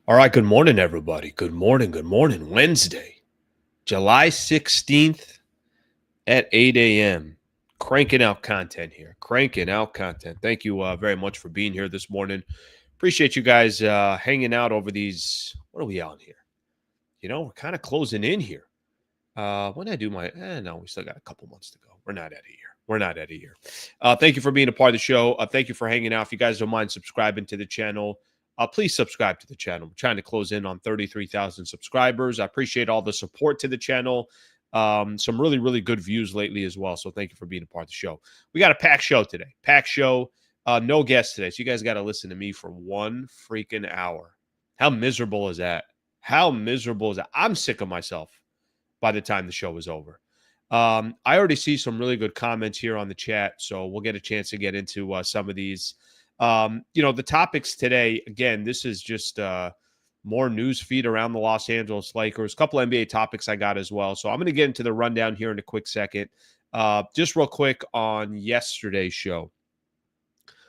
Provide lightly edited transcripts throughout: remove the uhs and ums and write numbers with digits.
All right, good morning, everybody. Good morning, good morning. Wednesday, July 16th at 8 a.m. Cranking out content here. Cranking out content. Thank you very much for being here this morning. Appreciate you guys hanging out over these. What are we on here? We're kind of closing in here. When I do my, no, we still got a couple months to go. We're not out of here. We're not out of here. Thank you for being a part of the show. Thank you for hanging out. If you guys don't mind subscribing to the channel, please subscribe to the channel. We're trying to close in on 33,000 subscribers. I appreciate all the support to the channel. Some really, really good views lately as well. So thank you for being a part of the show. We got a packed show today. Packed show. No guests today. So you guys got to listen to me for 1 freaking hour. How miserable is that? How miserable is that? I'm sick of myself by the time the show is over. I already see some really good comments here on the chat, so we'll get a chance to get into some of these. The topics today, again, this is just more news feed around the Los Angeles Lakers. A couple NBA topics I got as well. So I'm going to get into the rundown here in a quick second. Just real quick on yesterday's show.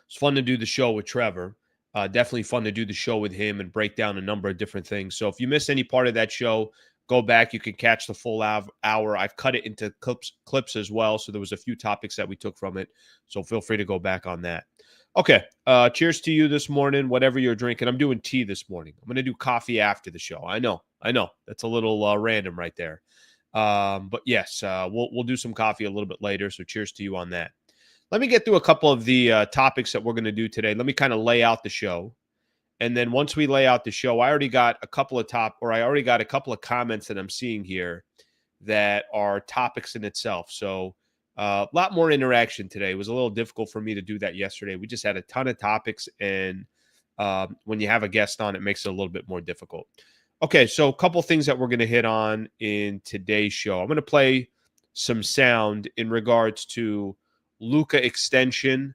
It's fun to do the show with Trevor. Definitely fun to do the show with him and break down a number of different things. So if you missed any part of that show, go back. You can catch the full hour. I've cut it into clips as well. So there was a few topics that we took from it. So feel free to go back on that. Okay. Cheers to you this morning, whatever you're drinking. I'm doing tea this morning. I'm going to do coffee after the show. I know. That's a little random right there. But yes, we'll do some coffee a little bit later. So cheers to you on that. Let me get through a couple of the topics that we're going to do today. Let me kind of lay out the show. And then once we lay out the show, I already got a couple of comments that I'm seeing here that are topics in itself. So a lot more interaction today. It was a little difficult for me to do that yesterday. We just had a ton of topics, and when you have a guest on, it makes it a little bit more difficult. Okay, so a couple things that we're going to hit on in today's show. I'm going to play some sound in regards to Luka extension,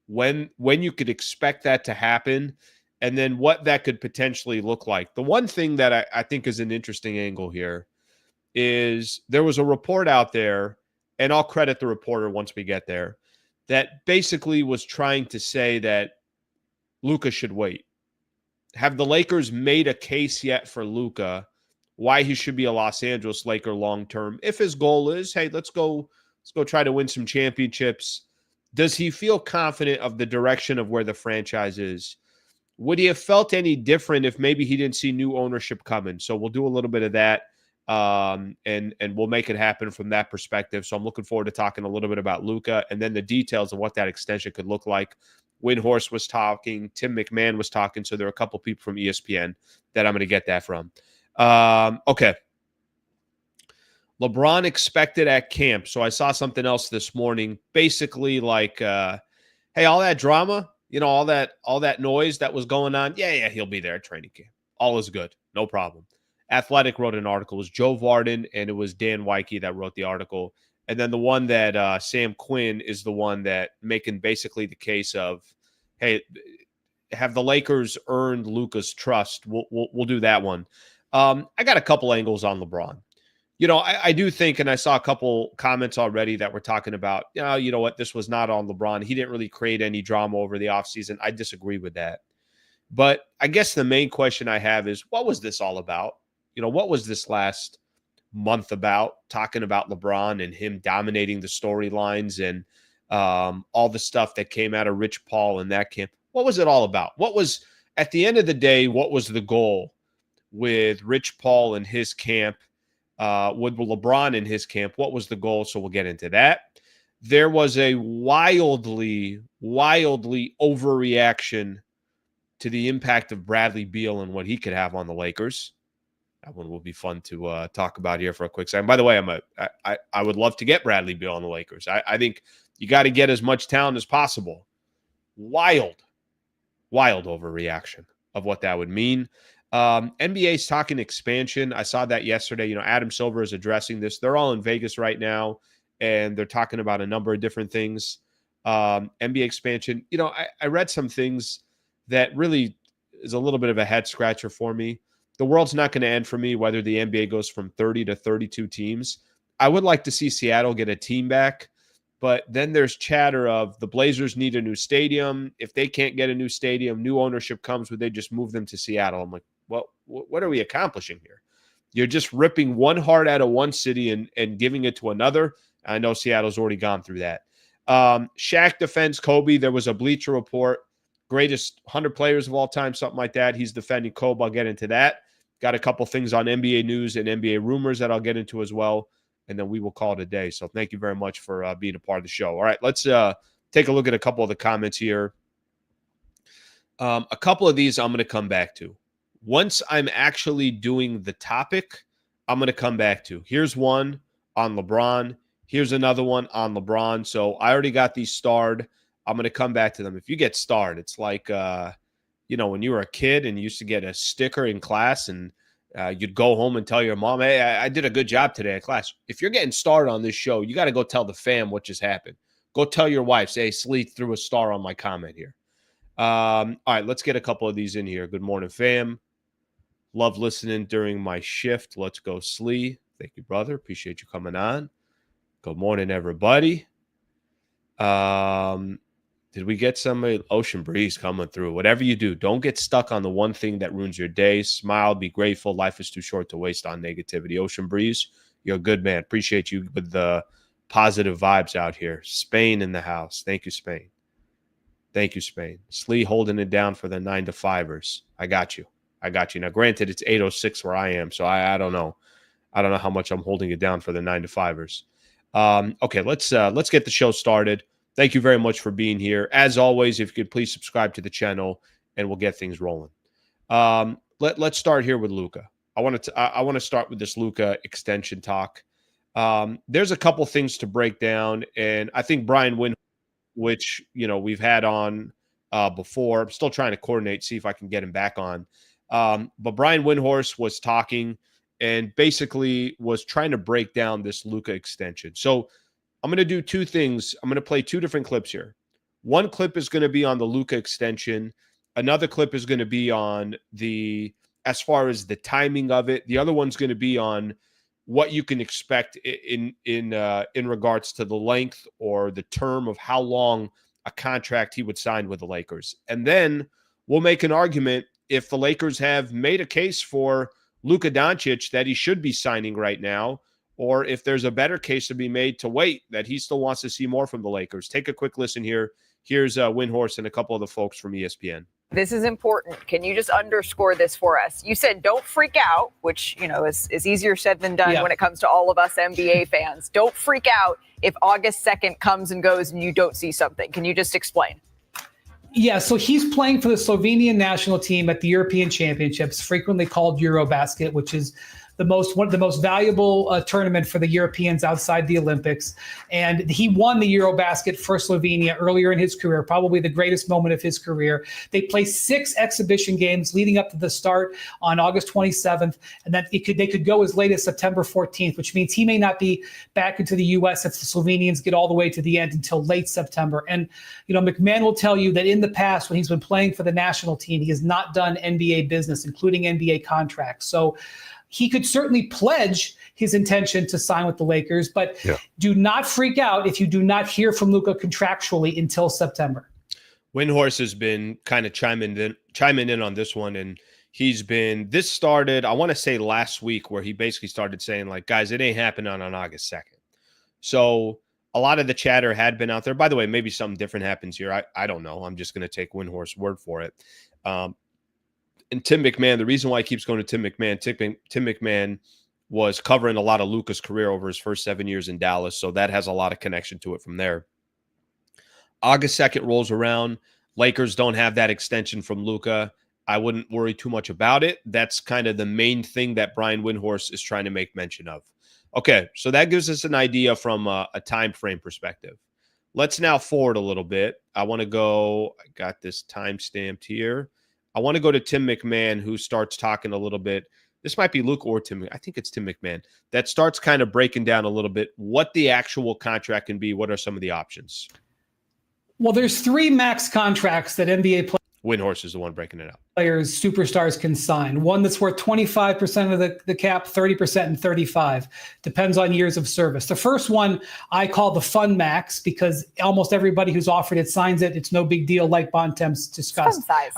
when you could expect that to happen, and then what that could potentially look like. The one thing that I think is an interesting angle here is there was a report out there, and I'll credit the reporter once we get there, that basically was trying to say that Luka should wait. Have the Lakers made a case yet for Luka, why he should be a Los Angeles Laker long-term? If his goal is, hey, let's go try to win some championships, does he feel confident of the direction of where the franchise is? Would he have felt any different if maybe he didn't see new ownership coming? So we'll do a little bit of that, and we'll make it happen from that perspective. So I'm looking forward to talking a little bit about Luka and then the details of what that extension could look like. Windhorst was talking. Tim McMahon was talking. So there are a couple people from ESPN that I'm going to get that from. Okay. LeBron expected at camp. So I saw something else this morning, basically like, hey, all that drama, all that noise that was going on. Yeah, he'll be there at training camp. All is good. No problem. Athletic wrote an article. It was Joe Varden, and it was Dan Weike that wrote the article. And then the one that Sam Quinn is the one that making basically the case of, hey, have the Lakers earned Luka's trust? We'll do that one. I got a couple angles on LeBron. I do think, and I saw a couple comments already that were talking about, you know what, this was not on LeBron. He didn't really create any drama over the offseason. I disagree with that. But I guess the main question I have is, what was this all about? What was this last month about, talking about LeBron and him dominating the storylines and all the stuff that came out of Rich Paul and that camp? What was it all about? At the end of the day, what was the goal with Rich Paul and his camp? With LeBron in his camp, what was the goal? So we'll get into that. There was a wildly overreaction to the impact of Bradley Beal and what he could have on the Lakers. That one will be fun to talk about here for a quick second. By the way, I would love to get Bradley Beal on the Lakers. I think you got to get as much talent as possible. Wild overreaction of what that would mean. NBA's talking expansion. I saw that yesterday. Adam Silver is addressing this. They're all in Vegas right now, and they're talking about a number of different things. NBA expansion. I read some things that really is a little bit of a head scratcher for me. The world's not going to end for me whether the NBA goes from 30 to 32 teams. I would like to see Seattle get a team back, but then there's chatter of the Blazers need a new stadium. If they can't get a new stadium, new ownership comes, would they just move them to Seattle? I'm like, what are we accomplishing here? You're just ripping one heart out of one city and giving it to another. I know Seattle's already gone through that. Shaq defends Kobe. There was a Bleacher report, greatest 100 players of all time, something like that. He's defending Kobe. I'll get into that. Got a couple things on NBA news and NBA rumors that I'll get into as well. And then we will call it a day. So thank you very much for being a part of the show. All right, let's take a look at a couple of the comments here. A couple of these I'm going to come back to. Once I'm actually doing the topic, I'm going to come back to. Here's one on LeBron. Here's another one on LeBron. So I already got these starred. I'm going to come back to them. If you get starred, it's like, when you were a kid and you used to get a sticker in class and you'd go home and tell your mom, hey, I did a good job today in class. If you're getting starred on this show, you got to go tell the fam what just happened. Go tell your wife, say, Slee threw a star on my comment here. All right, let's get a couple of these in here. Good morning, fam. Love listening during my shift. Let's go, Slee. Thank you, brother. Appreciate you coming on. Good morning, everybody. Did we get some ocean breeze coming through? Whatever you do, don't get stuck on the one thing that ruins your day. Smile, be grateful. Life is too short to waste on negativity. Ocean breeze, you're a good man. Appreciate you with the positive vibes out here. Spain in the house. Thank you, Spain. Thank you, Spain. Slee holding it down for the 9 to 5ers. I got you. Now, granted, it's 8:06 where I am, so I don't know. I don't know how much I'm holding it down for the 9 to 5ers. Okay, let's get the show started. Thank you very much for being here. As always, if you could please subscribe to the channel, and we'll get things rolling. Let's start here with Luka. I want to start with this Luka extension talk. There's a couple things to break down, and I think Brian Wynn, which we've had on before. I'm still trying to coordinate, see if I can get him back on. But Brian Windhorst was talking and basically was trying to break down this Luka extension. So I'm going to do two things. I'm going to play two different clips here. One clip is going to be on the Luka extension. Another clip is going to be on as far as the timing of it. The other one's going to be on what you can expect in regards to the length or the term of how long a contract he would sign with the Lakers. And then we'll make an argument if the Lakers have made a case for Luka Doncic that he should be signing right now, or if there's a better case to be made to wait, that he still wants to see more from the Lakers. Take a quick listen here. Here's Windhorst and a couple of the folks from ESPN. This is important. Can you just underscore this for us? You said don't freak out, which, is easier said than done when it comes to all of us NBA fans. Don't freak out if August 2nd comes and goes and you don't see something. Can you just explain? Yeah, so he's playing for the Slovenian national team at the European Championships, frequently called Eurobasket, which is one of the most valuable tournament for the Europeans outside the Olympics. And he won the Eurobasket for Slovenia earlier in his career, probably the greatest moment of his career. They play 6 exhibition games leading up to the start on August 27th, and then they could go as late as September 14th, which means he may not be back into the U.S. if the Slovenians get all the way to the end until late September. And, McMahon will tell you that in the past, when he's been playing for the national team, he has not done NBA business, including NBA contracts. So he could certainly pledge his intention to sign with the Lakers, but do not freak out if you do not hear from Luka contractually until September. Windhorst has been kind of chiming in on this one, and this started, I want to say last week, where he basically started saying, like, guys, it ain't happening on August 2nd. So a lot of the chatter had been out there. By the way, maybe something different happens here. I don't know. I'm just going to take Windhorst's word for it. And Tim McMahon, the reason why he keeps going to Tim McMahon was covering a lot of Luka's career over his first 7 years in Dallas, so that has a lot of connection to it from there. August 2nd rolls around. Lakers don't have that extension from Luka. I wouldn't worry too much about it. That's kind of the main thing that Brian Windhorst is trying to make mention of. Okay, so that gives us an idea from a time frame perspective. Let's now forward a little bit. I got this time stamped here. I want to go to Tim McMahon, who starts talking a little bit. This might be Luke or Tim. I think it's Tim McMahon that starts kind of breaking down a little bit what the actual contract can be. What are some of the options? Well, there's 3 max contracts that NBA Windhorst is the one breaking it out. Players, superstars can sign. One that's worth 25% of the cap, 30% and 35%. Depends on years of service. The first one I call the fun max because almost everybody who's offered it signs it. It's no big deal, like Bontemps discussed. Like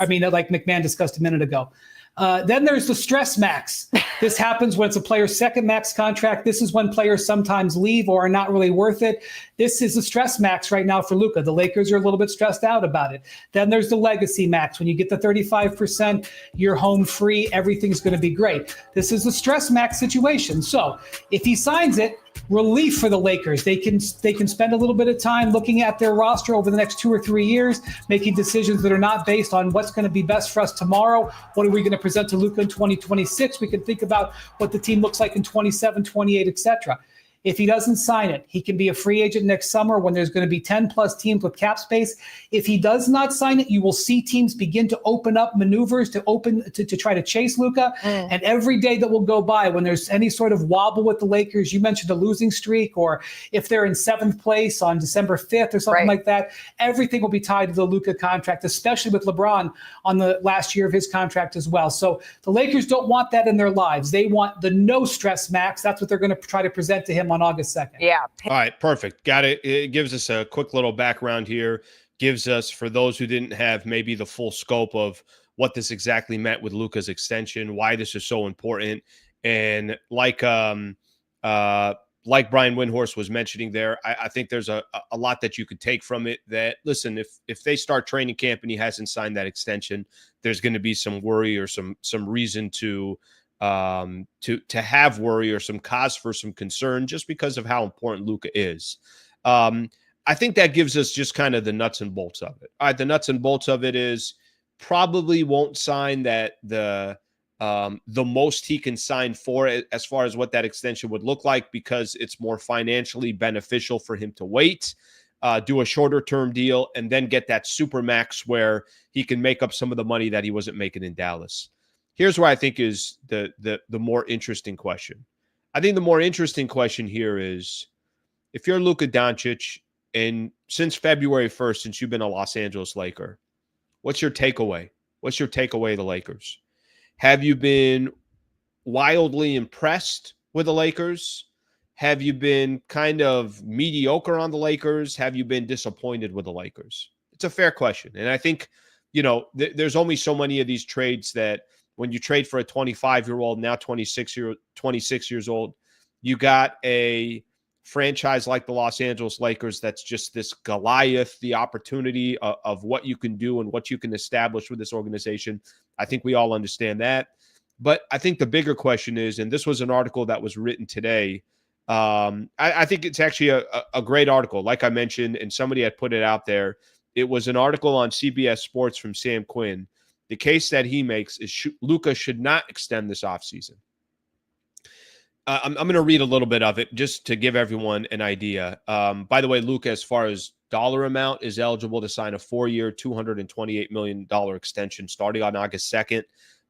McMahon discussed a minute ago. Then there's the stress max. This happens when it's a player's second max contract. This is when players sometimes leave or are not really worth it. This is the stress max right now for Luka. The Lakers are a little bit stressed out about it. Then there's the legacy max. When you get the 35%, you're home free. Everything's going to be great. This is the stress max situation. So if he signs it, relief for the Lakers. They can spend a little bit of time looking at their roster over the next 2 or 3 years, making decisions that are not based on what's going to be best for us tomorrow. What are we going to present to Luka in 2026? We can think about what the team looks like in 27, 28, etc. If he doesn't sign it, he can be a free agent next summer when there's going to be 10 plus teams with cap space. If he does not sign it, you will see teams begin to open up maneuvers to try to chase Luka. And every day that will go by when there's any sort of wobble with the Lakers, you mentioned a losing streak, or if they're in 7th place on December 5th or something like that, everything will be tied to the Luka contract, especially with LeBron on the last year of his contract as well. So the Lakers don't want that in their lives. They want the no stress max. That's what they're going to try to present to him on August 2nd. Yeah. All right, perfect. Got it. It gives us a quick little background here. Gives us, for those who didn't have maybe the full scope of what this exactly meant with Luka's extension, why this is so important. And like Brian Windhorst was mentioning there, I think there's a lot that you could take from it. That, listen, if they start training camp and he hasn't signed that extension, there's going to be some worry or some reason to have worry or some cause for some concern just because of how important Luka is. I think that gives us just kind of the nuts and bolts of it. All right, the nuts and bolts of it is probably won't sign that the most he can sign for it as far as what that extension would look like, because it's more financially beneficial for him to wait, do a shorter term deal, and then get that super max where he can make up some of the money that he wasn't making in Dallas. Here's where I think is the more interesting question. I think the more interesting question here is, if you're Luka Doncic, and since February 1st, since you've been a Los Angeles Laker, what's your takeaway? What's your takeaway of the Lakers? Have you been wildly impressed with the Lakers? Have you been kind of mediocre on the Lakers? Have you been disappointed with the Lakers? It's a fair question. And I think, there's only so many of these trades that when you trade for a 25-year-old, now 26 years old, you got a franchise like the Los Angeles Lakers that's just this Goliath, the opportunity of what you can do and what you can establish with this organization. I think we all understand that. But I think the bigger question is, and this was an article that was written today, I think it's actually a great article, like I mentioned, and somebody had put it out there. It was an article on CBS Sports from Sam Quinn. The case that he makes is Luka should not extend this offseason. I'm going to read a little bit of it just to give everyone an idea. By the way, Luka, as far as dollar amount, is eligible to sign a 4-year, $228 million extension starting on August 2nd,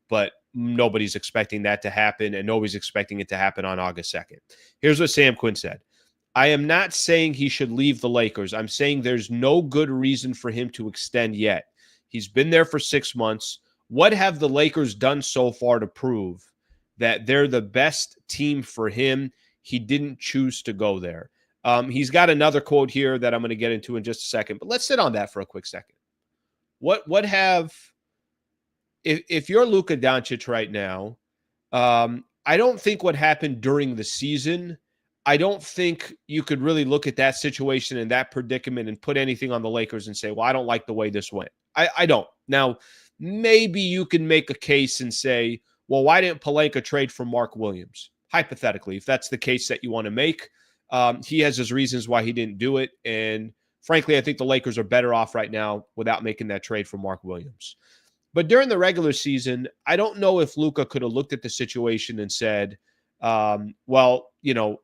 but nobody's expecting that to happen, and nobody's expecting it to happen on August 2nd. Here's what Sam Quinn said. I am not saying he should leave the Lakers. I'm saying there's no good reason for him to extend yet. He's been there for 6 months. What have the Lakers done so far to prove that they're the best team for him? He didn't choose to go there. He's got another quote here that I'm going to get into in just a second, but let's sit on that for a quick second. If you're Luka Doncic right now, I don't think what happened during the season, I don't think you could really look at that situation and that predicament and put anything on the Lakers and say, well, I don't like the way this went. I don't. Now, maybe you can make a case and say, well, why didn't Pelinka trade for Mark Williams? Hypothetically, if that's the case that you want to make, he has his reasons why he didn't do it. And frankly, I think the Lakers are better off right now without making that trade for Mark Williams. But during the regular season, I don't know if Luka could have looked at the situation and said, well,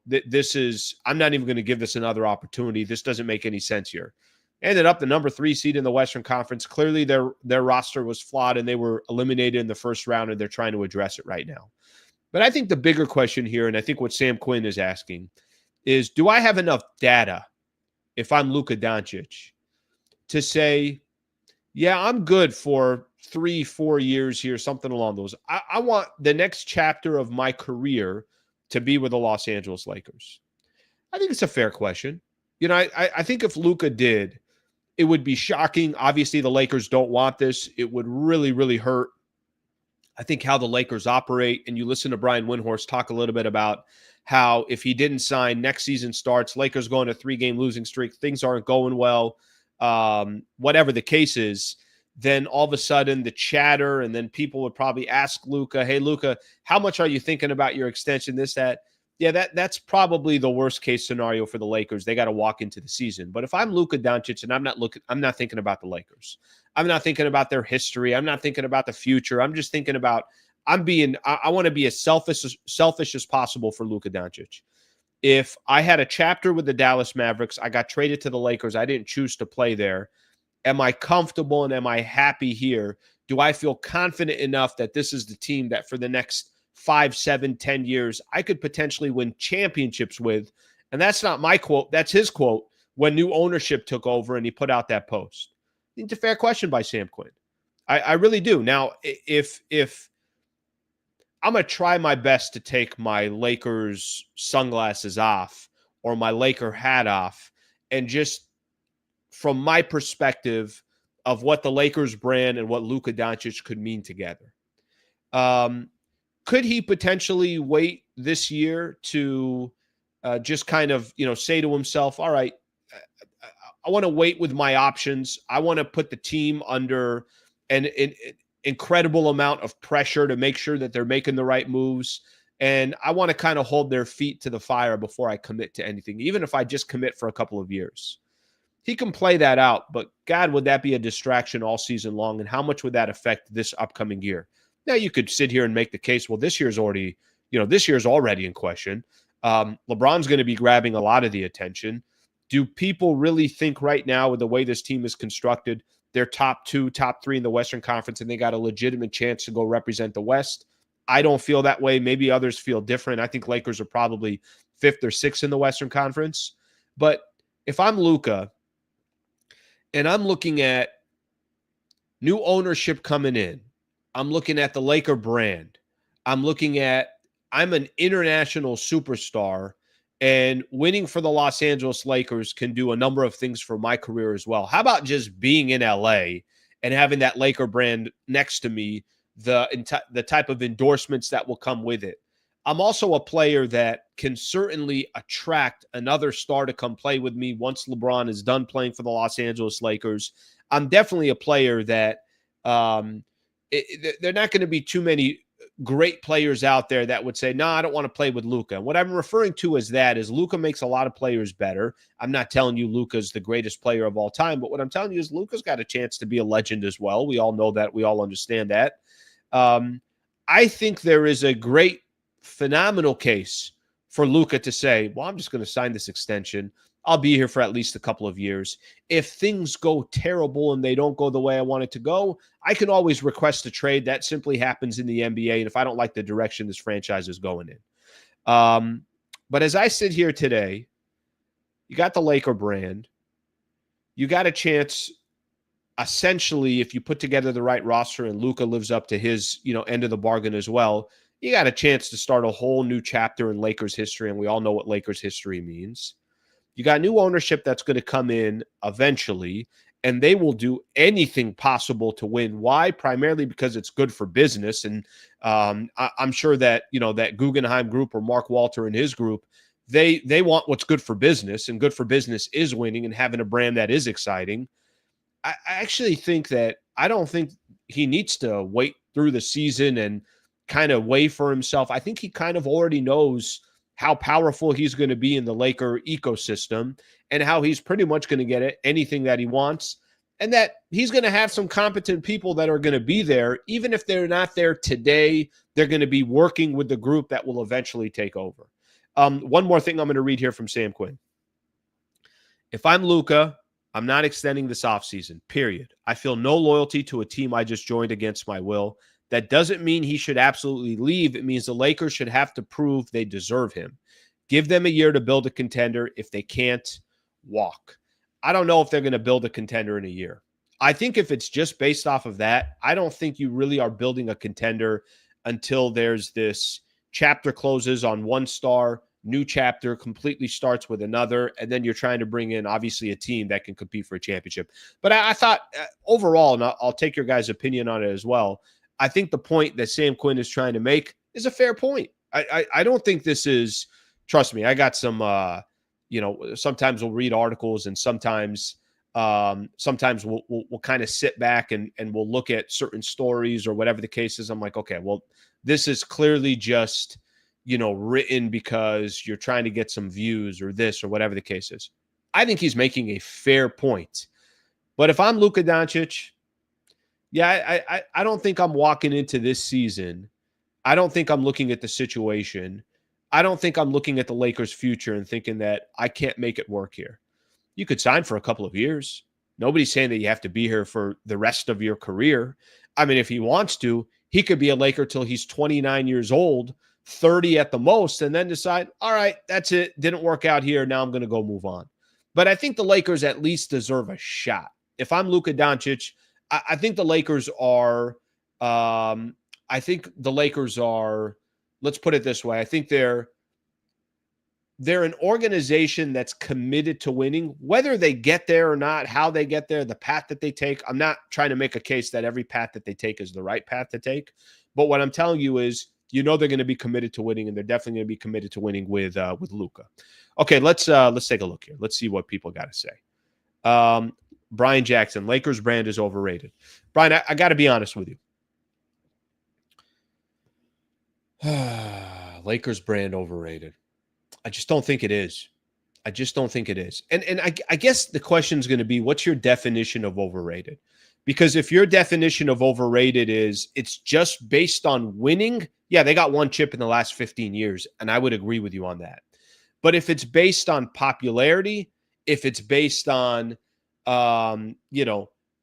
this is, I'm not even going to give this another opportunity. This doesn't make any sense here. Ended up the number 3 seed in the Western Conference. Clearly their roster was flawed and they were eliminated in the first round, and they're trying to address it right now. But I think the bigger question here, and I think what Sam Quinn is asking, is do I have enough data if I'm Luka Doncic to say, yeah, I'm good for 3-4 years here, something along those. I want the next chapter of my career to be with the Los Angeles Lakers. I think it's a fair question. I think if Luka did, it would be shocking. Obviously, the Lakers don't want this. It would really, really hurt I think how the Lakers operate, and you listen to Brian Windhorst talk a little bit about how if he didn't sign, next season starts, Lakers go on a 3-game losing streak, things aren't going well, whatever the case is, then all of a sudden the chatter, and then people would probably ask Luka, hey, Luka, how much are you thinking about your extension, this, that? Yeah, that's probably the worst case scenario for the Lakers. They got to walk into the season. But if I'm Luka Doncic and I'm not thinking about the Lakers. I'm not thinking about their history. I'm not thinking about the future. I'm just thinking about I want to be as selfish as possible for Luka Doncic. If I had a chapter with the Dallas Mavericks, I got traded to the Lakers, I didn't choose to play there. Am I comfortable and am I happy here? Do I feel confident enough that this is the team that for the next 5, 7, 10 years, I could potentially win championships with? And that's not my quote. That's his quote when new ownership took over and he put out that post. I think it's a fair question by Sam Quinn. I really do. Now, if I'm going to try my best to take my Lakers sunglasses off or my Laker hat off and just from my perspective of what the Lakers brand and what Luka Doncic could mean together. Could he potentially wait this year to just kind of, say to himself, all right, I want to wait with my options. I want to put the team under an incredible amount of pressure to make sure that they're making the right moves. And I want to kind of hold their feet to the fire before I commit to anything, even if I just commit for a couple of years. He can play that out, but God, would that be a distraction all season long? And how much would that affect this upcoming year? Now you could sit here and make the case, well, this year's already in question. LeBron's going to be grabbing a lot of the attention. Do people really think right now with the way this team is constructed, they're top 2, top 3 in the Western Conference and they got a legitimate chance to go represent the West? I don't feel that way. Maybe others feel different. I think Lakers are probably 5th or 6th in the Western Conference. But if I'm Luka and I'm looking at new ownership coming in, I'm looking at the Laker brand, I'm an international superstar, and winning for the Los Angeles Lakers can do a number of things for my career as well. How about just being in LA and having that Laker brand next to me, the type of endorsements that will come with it? I'm also a player that can certainly attract another star to come play with me once LeBron is done playing for the Los Angeles Lakers. I'm definitely a player that they're not going to be too many great players out there that would say, no, I don't want to play with Luka. What I'm referring to as that is Luka makes a lot of players better. I'm not telling you Luka's the greatest player of all time, but what I'm telling you is Luka's got a chance to be a legend as well. We all know that. We all understand that. I think there is a great, phenomenal case for Luka to say, well, I'm just going to sign this extension. I'll be here for at least a couple of years. If things go terrible and they don't go the way I want it to go, I can always request a trade. That simply happens in the NBA. And if I don't like the direction this franchise is going in. But as I sit here today, you got the Laker brand. You got a chance, essentially, if you put together the right roster and Luka lives up to his, end of the bargain as well, you got a chance to start a whole new chapter in Lakers history. And we all know what Lakers history means. You got new ownership that's going to come in eventually, and they will do anything possible to win. Why? Primarily because it's good for business. And I'm sure that, that Guggenheim group or Mark Walter and his group, they want what's good for business, and good for business is winning and having a brand that is exciting. I actually think that I don't think he needs to wait through the season and kind of weigh for himself. I think he kind of already knows how powerful he's going to be in the Laker ecosystem and how he's pretty much going to get anything that he wants, and that he's going to have some competent people that are going to be there. Even if they're not there today, they're going to be working with the group that will eventually take over. One more thing I'm going to read here from Sam Quinn. If I'm Luka, I'm not extending this offseason, period. I feel no loyalty to a team I just joined against my will. That doesn't mean he should absolutely leave. It means the Lakers should have to prove they deserve him. Give them a year to build a contender. If they can't, walk. I don't know if they're going to build a contender in a year. I think if it's just based off of that, I don't think you really are building a contender until there's this chapter closes on one star, new chapter completely starts with another, and then you're trying to bring in, obviously, a team that can compete for a championship. But I thought overall, and I'll take your guys' opinion on it as well, I think the point that Sam Quinn is trying to make is a fair point. I don't think this is, trust me, I got some, sometimes we'll read articles and sometimes we'll kind of sit back and we'll look at certain stories or whatever the case is. I'm like, okay, well, this is clearly just, written because you're trying to get some views or this or whatever the case is. I think he's making a fair point. But if I'm Luka Doncic, I don't think I'm walking into this season. I don't think I'm looking at the situation. I don't think I'm looking at the Lakers' future and thinking that I can't make it work here. You could sign for a couple of years. Nobody's saying that you have to be here for the rest of your career. I mean, if he wants to, he could be a Laker till he's 29 years old, 30 at the most, and then decide, all right, that's it. Didn't work out here. Now I'm going to go move on. But I think the Lakers at least deserve a shot. If I'm Luka Doncic, I think the Lakers are, let's put it this way. I think they're an organization that's committed to winning, whether they get there or not, how they get there, the path that they take. I'm not trying to make a case that every path that they take is the right path to take. But what I'm telling you is, they're going to be committed to winning, and they're definitely going to be committed to winning with Luka. Okay, let's take a look here. Let's see what people got to say. Brian Jackson, Lakers brand is overrated. Brian, I got to be honest with you. Lakers brand overrated. I just don't think it is. And I guess the question is going to be, what's your definition of overrated? Because if your definition of overrated is it's just based on winning, yeah, they got one chip in the last 15 years, and I would agree with you on that. But if it's based on popularity, if it's based on,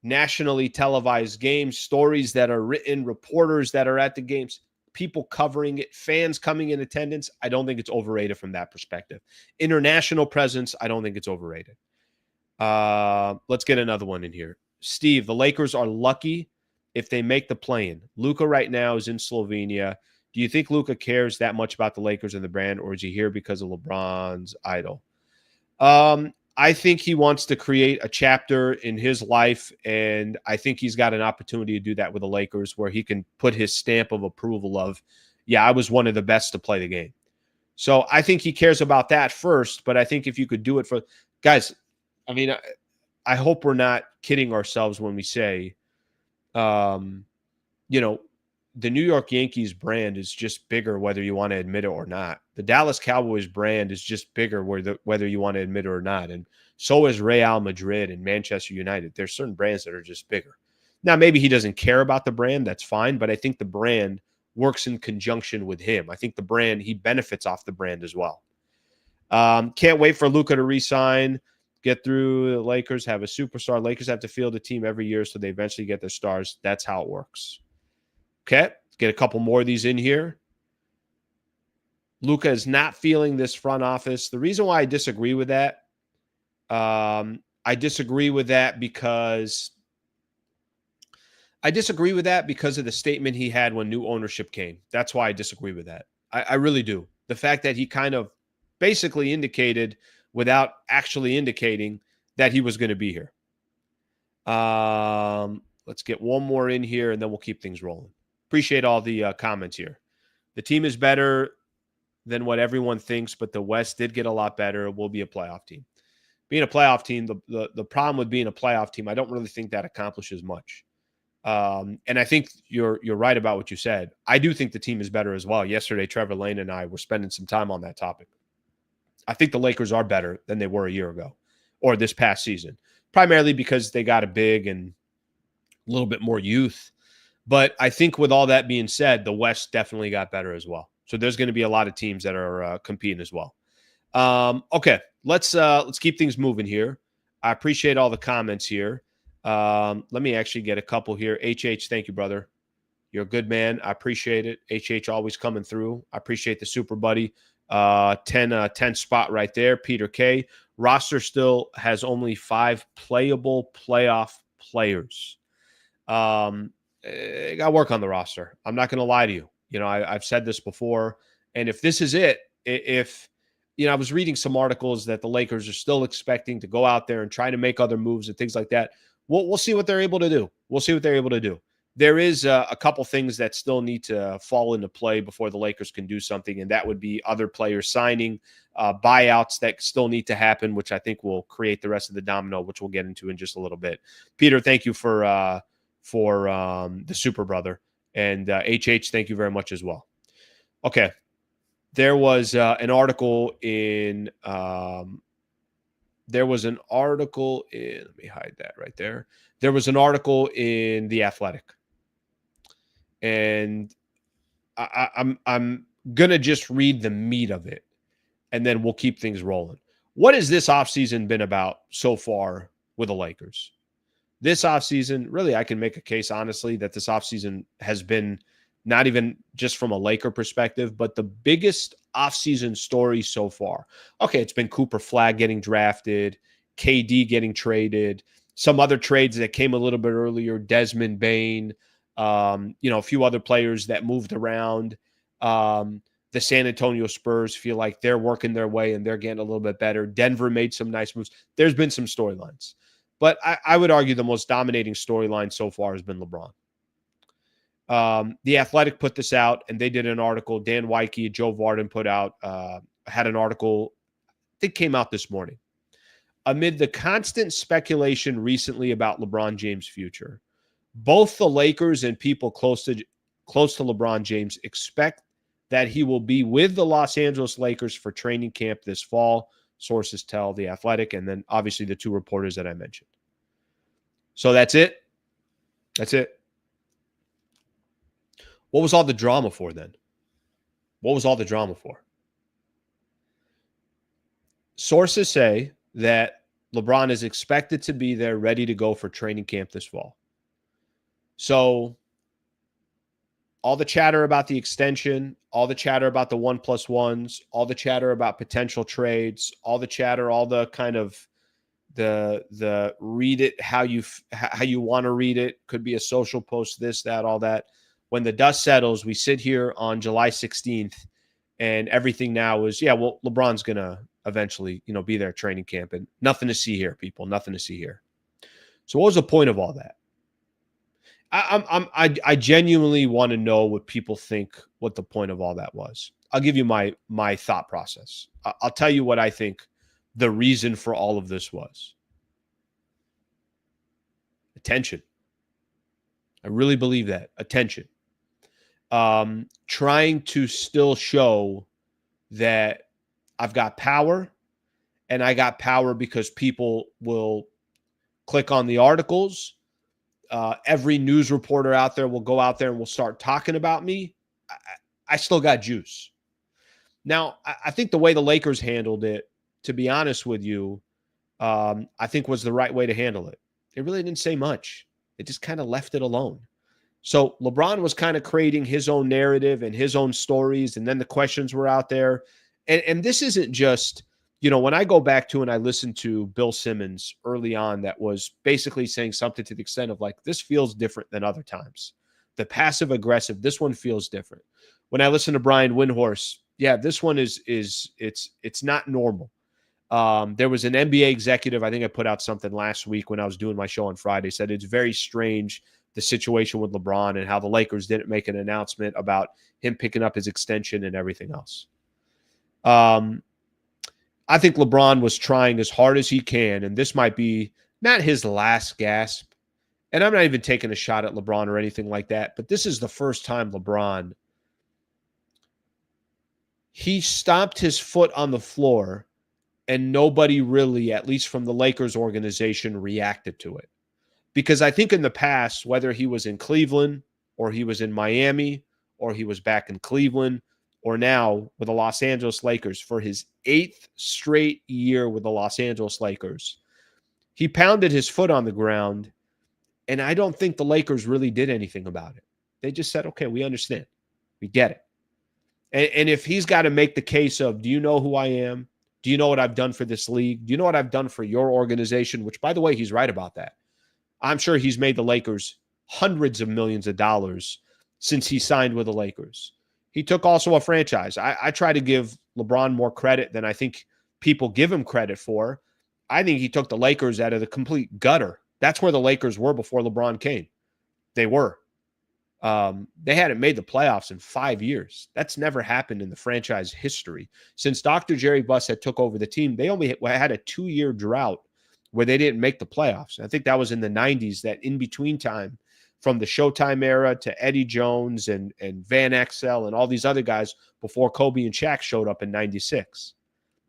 nationally televised games, stories that are written, reporters that are at the games, people covering it, fans coming in attendance, I don't think it's overrated from that perspective. International presence, I don't think it's overrated. Let's get another one in here. Steve, the Lakers are lucky if they make the play-in. Luka right now is in Slovenia. Do you think Luka cares that much about the Lakers and the brand, or is he here because of LeBron's idol? I think he wants to create a chapter in his life, and I think he's got an opportunity to do that with the Lakers where he can put his stamp of approval of, yeah, I was one of the best to play the game. So I think he cares about that first, but I think if you could do it for – guys, I mean, I hope we're not kidding ourselves when we say, the New York Yankees brand is just bigger whether you want to admit it or not. The Dallas Cowboys brand is just bigger whether you want to admit it or not. And so is Real Madrid and Manchester United. There's certain brands that are just bigger. Now, maybe he doesn't care about the brand. That's fine. But I think the brand works in conjunction with him. I think the brand, he benefits off the brand as well. Can't wait for Luka to re-sign, get through the Lakers, have a superstar. Lakers have to field a team every year so they eventually get their stars. That's how it works. Okay, let's get a couple more of these in here. Luka is not feeling this front office. The reason why I disagree with that, because of the statement he had when new ownership came. That's why I disagree with that. I really do. The fact that he kind of basically indicated without actually indicating that he was going to be here. Let's get one more in here, and then we'll keep things rolling. Appreciate all the comments here. The team is better than what everyone thinks, but the West did get a lot better. We'll be a playoff team. Being a playoff team, the problem with being a playoff team, I don't really think that accomplishes much. And I think you're right about what you said. I do think the team is better as well. Yesterday, Trevor Lane and I were spending some time on that topic. I think the Lakers are better than they were a year ago or this past season, primarily because they got a big and a little bit more youth. But I think with all that being said, the West definitely got better as well. So there's going to be a lot of teams that are competing as well. Okay, let's keep things moving here. I appreciate all the comments here. Let me actually get a couple here. HH, thank you, brother. You're a good man. I appreciate it. HH always coming through. I appreciate the super buddy. 10 spot right there. Peter K. Roster still has only 5 playable playoff players. Got to work on the roster. I'm not going to lie to you. I've said this before. And if this is it, I was reading some articles that the Lakers are still expecting to go out there and try to make other moves and things like that. We'll see what they're able to do. there is a couple things that still need to fall into play before the Lakers can do something, and that would be other players signing, buyouts that still need to happen, which I think will create the rest of the domino, which we'll get into in just a little bit. Peter, thank you for the Super Brother, and HH, thank you very much as well. Okay, there was an article in. Let me hide that right there. There was an article in The Athletic. And I'm going to just read the meat of it, and then we'll keep things rolling. What has this offseason been about so far with the Lakers? This offseason, really, I can make a case, honestly, that this offseason has been not even just from a Laker perspective, but the biggest offseason story so far. Okay, it's been Cooper Flagg getting drafted, KD getting traded, some other trades that came a little bit earlier, Desmond Bane, a few other players that moved around. The San Antonio Spurs feel like they're working their way and they're getting a little bit better. Denver made some nice moves. There's been some storylines. But I would argue the most dominating storyline so far has been LeBron. The Athletic put this out, and they did an article. Dan Weike, Joe Varden had an article that came out this morning. Amid the constant speculation recently about LeBron James' future, both the Lakers and people close to LeBron James expect that he will be with the Los Angeles Lakers for training camp this fall, sources tell The Athletic, and then obviously the two reporters that I mentioned. So that's it. That's it. What was all the drama for then? What was all the drama for? Sources say that LeBron is expected to be there ready to go for training camp this fall. So all the chatter about the extension, all the chatter about the 1+1s, all the chatter about potential trades, all the chatter, all the kind of the read it how you want to read it, could be a social post, this, that, all that. When the dust settles, we sit here on July 16th and everything now is, LeBron's going to eventually, be there at training camp, and nothing to see here, people, nothing to see here. So what was the point of all that? I genuinely want to know what people think, what the point of all that was. I'll give you my thought process. I'll tell you what I think the reason for all of this was. Attention. I really believe that. Attention. Trying to still show that I've got power, and I got power because people will click on the articles. Every news reporter out there will go out there and will start talking about me. I still got juice. Now, I think the way the Lakers handled it, to be honest with you, I think was the right way to handle it. They really didn't say much. They just kind of left it alone. So LeBron was kind of creating his own narrative and his own stories, and then the questions were out there. And this isn't just, when I go back to and I listened to Bill Simmons early on, that was basically saying something to the extent of like, this feels different than other times. The passive aggressive, this one feels different. When I listen to Brian Windhorst, this one it's not normal. There was an NBA executive, I think I put out something last week when I was doing my show on Friday, said it's very strange, the situation with LeBron and how the Lakers didn't make an announcement about him picking up his extension and everything else. I think LeBron was trying as hard as he can, and this might be not his last gasp. And I'm not even taking a shot at LeBron or anything like that, but this is the first time LeBron, he stomped his foot on the floor and nobody really, at least from the Lakers organization, reacted to it. Because I think in the past, whether he was in Cleveland or he was in Miami or he was back in Cleveland or now with the Los Angeles Lakers for his 8th straight year with the Los Angeles Lakers, he pounded his foot on the ground, and I don't think the Lakers really did anything about it. They just said, okay, we understand. We get it. And if he's got to make the case of, do you know who I am? Do you know what I've done for this league? Do you know what I've done for your organization? Which, by the way, he's right about that. I'm sure he's made the Lakers hundreds of millions of dollars since he signed with the Lakers. He took also a franchise. I try to give LeBron more credit than I think people give him credit for. I think he took the Lakers out of the complete gutter. That's where the Lakers were before LeBron came. They were. They hadn't made the playoffs in 5 years. That's never happened in the franchise history. Since Dr. Jerry Buss had took over the team, they only had a 2-year drought where they didn't make the playoffs. I think that was in the 90s, that in-between time from the Showtime era to Eddie Jones and Van Exel and all these other guys before Kobe and Shaq showed up in 96.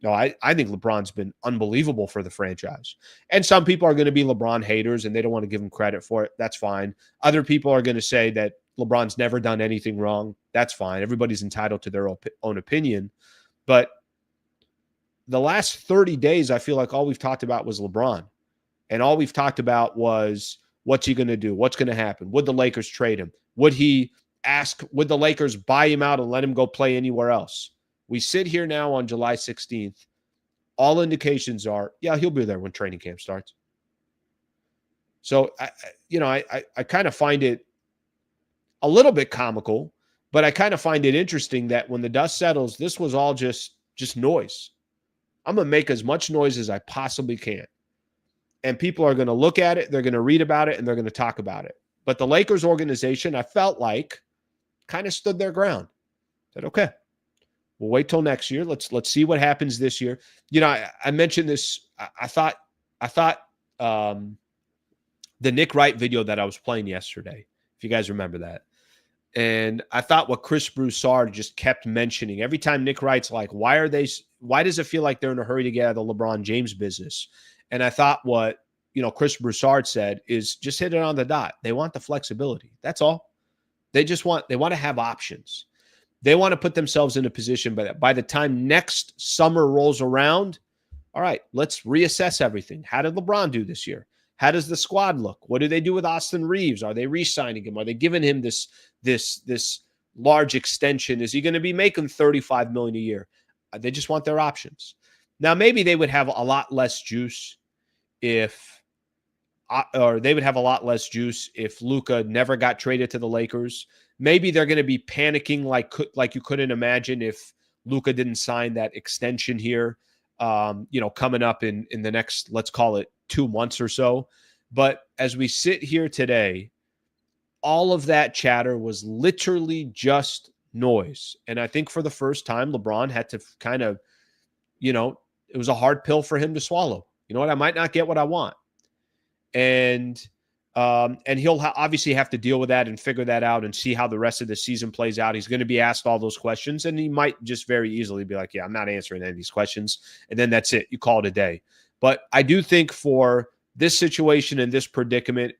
No, I think LeBron's been unbelievable for the franchise. And some people are going to be LeBron haters and they don't want to give him credit for it. That's fine. Other people are going to say that LeBron's never done anything wrong. That's fine. Everybody's entitled to their own opinion. But the last 30 days, I feel like all we've talked about was LeBron. And all we've talked about was, what's he going to do? What's going to happen? Would the Lakers trade him? Would the Lakers buy him out and let him go play anywhere else? We sit here now on July 16th. All indications are, yeah, he'll be there when training camp starts. So, I kind of find it a little bit comical, but I kind of find it interesting that when the dust settles, this was all just noise. I'm going to make as much noise as I possibly can. And people are going to look at it, they're going to read about it, and they're going to talk about it. But the Lakers organization, I felt like, kind of stood their ground. Said, okay, we'll wait till next year. Let's see what happens this year. I mentioned this. I thought the Nick Wright video that I was playing yesterday, if you guys remember that. And I thought what Chris Broussard just kept mentioning every time Nick Wright's like, why does it feel like they're in a hurry to get out of the LeBron James business? And I thought what, Chris Broussard said is just hit it on the dot. They want the flexibility. That's all. They want to have options. They want to put themselves in a position by the time next summer rolls around, all right, let's reassess everything. How did LeBron do this year? How does the squad look? What do they do with Austin Reeves? Are they re-signing him? Are they giving him this large extension? Is he going to be making $35 million a year? They just want their options. Now, maybe they would have a lot less juice if Luka never got traded to the Lakers. Maybe they're going to be panicking like you couldn't imagine if Luka didn't sign that extension here, coming up in the next, let's call it 2 months or so. But as we sit here today, all of that chatter was literally just noise. And I think for the first time, LeBron had to kind of, it was a hard pill for him to swallow. You know what? I might not get what I want. And he'll obviously have to deal with that and figure that out and see how the rest of the season plays out. He's going to be asked all those questions, and he might just very easily be like, yeah, I'm not answering any of these questions. And then that's it. You call it a day. But I do think for this situation and this predicament,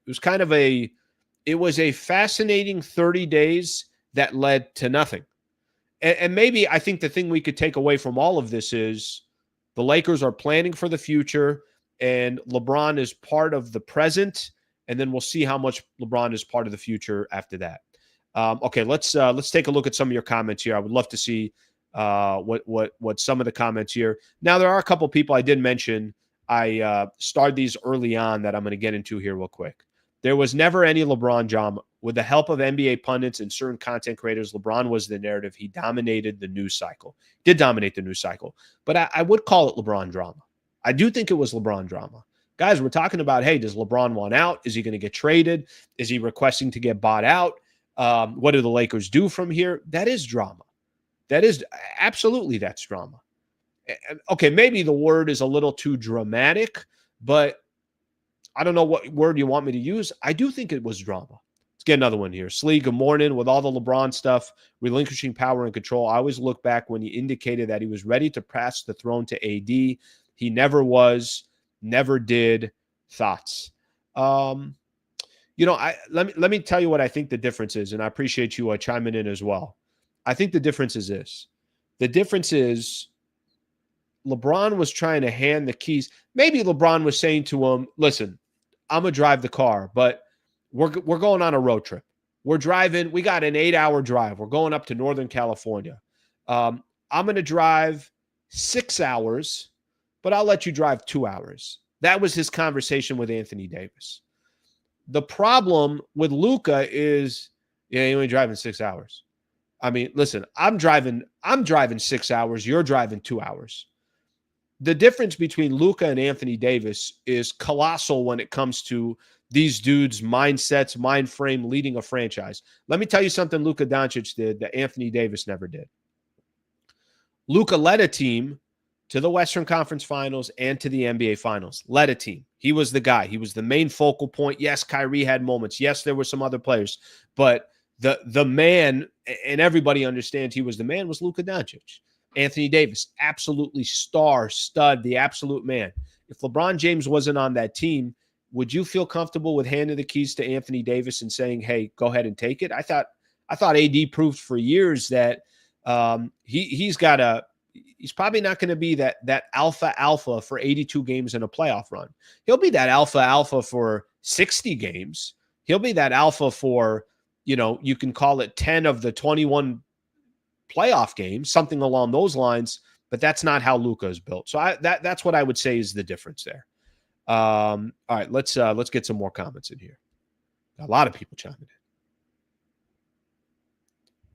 it was a fascinating 30 days that led to nothing. And maybe I think the thing we could take away from all of this is the Lakers are planning for the future, and LeBron is part of the present. And then we'll see how much LeBron is part of the future after that. Okay, let's take a look at some of your comments here. I would love to see what some of the comments here. Now, there are a couple people I did mention. I starred these early on that I'm going to get into here real quick. There was never any LeBron drama. With the help of NBA pundits and certain content creators, LeBron was the narrative. He dominated the news cycle. Did dominate the news cycle. But I would call it LeBron drama. I do think it was LeBron drama. Guys, we're talking about, hey, does LeBron want out? Is he going to get traded? Is he requesting to get bought out? What do the Lakers do from here? That is drama. That is absolutely, that's drama. Okay, maybe the word is a little too dramatic, but I don't know what word you want me to use. I do think it was drama. Let's get another one here. Slee, good morning. With all the LeBron stuff, relinquishing power and control, I always look back when he indicated that he was ready to pass the throne to AD. He never was. Never did. Thoughts. Let me tell you what I think the difference is, and I appreciate you chiming in as well. I think the difference is this. The difference is LeBron was trying to hand the keys. Maybe LeBron was saying to him, listen, I'm going to drive the car, but we're going on a road trip. We're driving. We got an 8-hour drive. We're going up to Northern California. I'm going to drive 6 hours, but I'll let you drive 2 hours. That was his conversation with Anthony Davis. The problem with Luka is, yeah, you're only driving 6 hours. I mean, listen, I'm driving 6 hours. You're driving 2 hours. The difference between Luka and Anthony Davis is colossal when it comes to these dudes' mindsets, mind frame leading a franchise. Let me tell you something Luka Doncic did that Anthony Davis never did. Luka led a team to the Western Conference Finals and to the NBA Finals. Led a team. He was the guy. He was the main focal point. Yes, Kyrie had moments. Yes, there were some other players. But the man, and everybody understands he was the man, was Luka Doncic. Anthony Davis, absolutely star, stud, the absolute man. If LeBron James wasn't on that team, would you feel comfortable with handing the keys to Anthony Davis and saying, hey, go ahead and take it? I thought AD proved for years that he's probably not going to be that alpha for 82 games in a playoff run. He'll be that alpha for 60 games. He'll be that alpha for, you can call it 10 of the 21 playoff games, something along those lines, but that's not how Luka is built. So that's what I would say is the difference there. All right, let's get some more comments in here. A lot of people chiming in.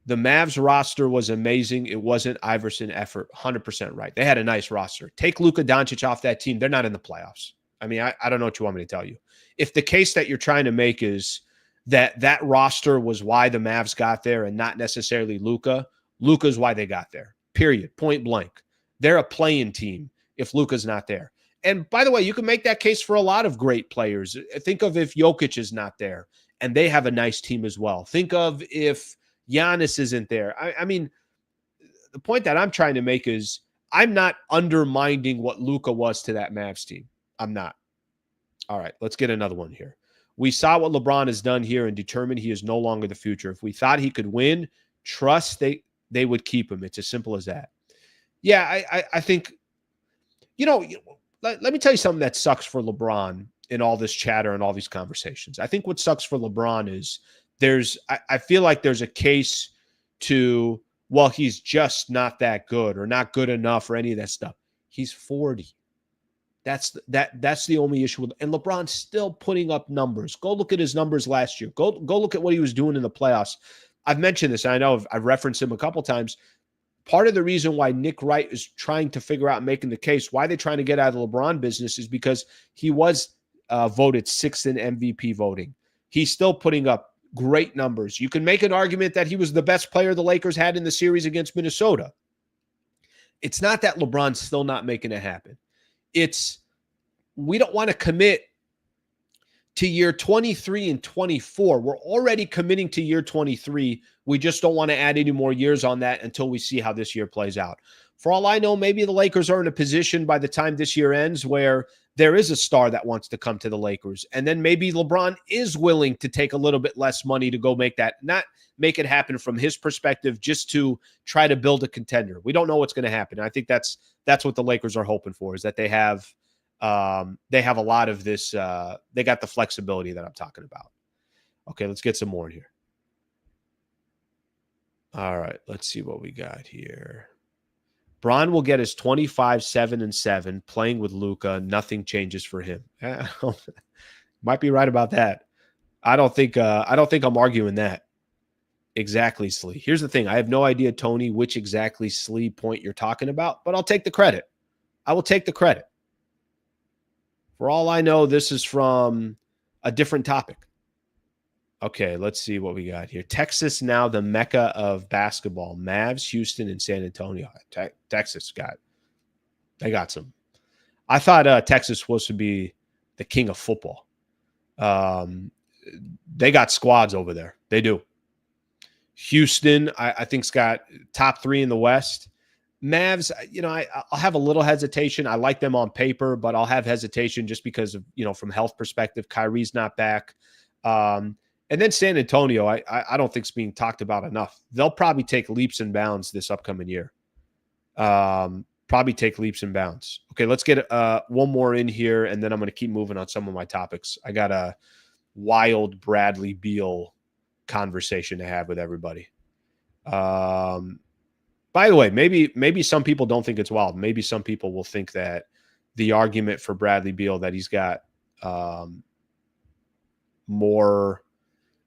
The Mavs roster was amazing. It wasn't Iverson effort. 100% right. They had a nice roster. Take Luka Doncic off that team. They're not in the playoffs. I mean, I don't know what you want me to tell you. If the case that you're trying to make is that roster was why the Mavs got there and not necessarily Luka, Luka's why they got there. Period. Point blank. They're a play-in team if Luka's not there. And by the way, you can make that case for a lot of great players. Think of if Jokic is not there and they have a nice team as well. Think of if Giannis isn't there. I mean, the point that I'm trying to make is I'm not undermining what Luka was to that Mavs team. I'm not. All right, let's get another one here. We saw what LeBron has done here and determined he is no longer the future. If we thought he could win, trust they would keep him. It's as simple as that. Yeah, I think, let me tell you something that sucks for LeBron in all this chatter and all these conversations. I think what sucks for LeBron is I feel like there's a case to, well, he's just not that good or not good enough or any of that stuff. He's 40. That's the only issue. And LeBron's still putting up numbers. Go look at his numbers last year. Go look at what he was doing in the playoffs. I've mentioned this. I know I've referenced him a couple times. Part of the reason why Nick Wright is trying to figure out making the case, why they're trying to get out of the LeBron business, is because he was voted sixth in MVP voting. He's still putting up great numbers. You can make an argument that he was the best player the Lakers had in the series against Minnesota. It's not that LeBron's still not making it happen. It's we don't want to commit to year 23 and 24. We're already committing to year 23. We just don't want to add any more years on that until we see how this year plays out. For all I know, maybe the Lakers are in a position by the time this year ends where there is a star that wants to come to the Lakers. And then maybe LeBron is willing to take a little bit less money to go make that, not make it happen from his perspective, just to try to build a contender. We don't know what's going to happen. I think that's what the Lakers are hoping for, is that they have a lot of this. They got the flexibility that I'm talking about. Okay, let's get some more in here. All right, let's see what we got here. Bron will get his 25, 7, and 7 playing with Luka. Nothing changes for him. Might be right about that. I don't think I'm arguing that. Exactly, Slee. Here's the thing. I have no idea, Tony, which exactly Slee point you're talking about, but I'll take the credit. I will take the credit. For all I know, this is from a different topic. Okay, let's see what we got here. Texas now the mecca of basketball. Mavs, Houston, and San Antonio. Texas they got some. I thought Texas was supposed to be the king of football. They got squads over there. They do. Houston, I think's got top 3 in the West. Mavs, I'll have a little hesitation. I like them on paper, but I'll have hesitation just because of, from health perspective. Kyrie's not back. And then San Antonio, I don't think it's being talked about enough. They'll probably take leaps and bounds this upcoming year. Probably take leaps and bounds. Okay, let's get one more in here, and then I'm going to keep moving on some of my topics. I got a wild Bradley Beal conversation to have with everybody. By the way, maybe some people don't think it's wild. Maybe some people will think that the argument for Bradley Beal that he's got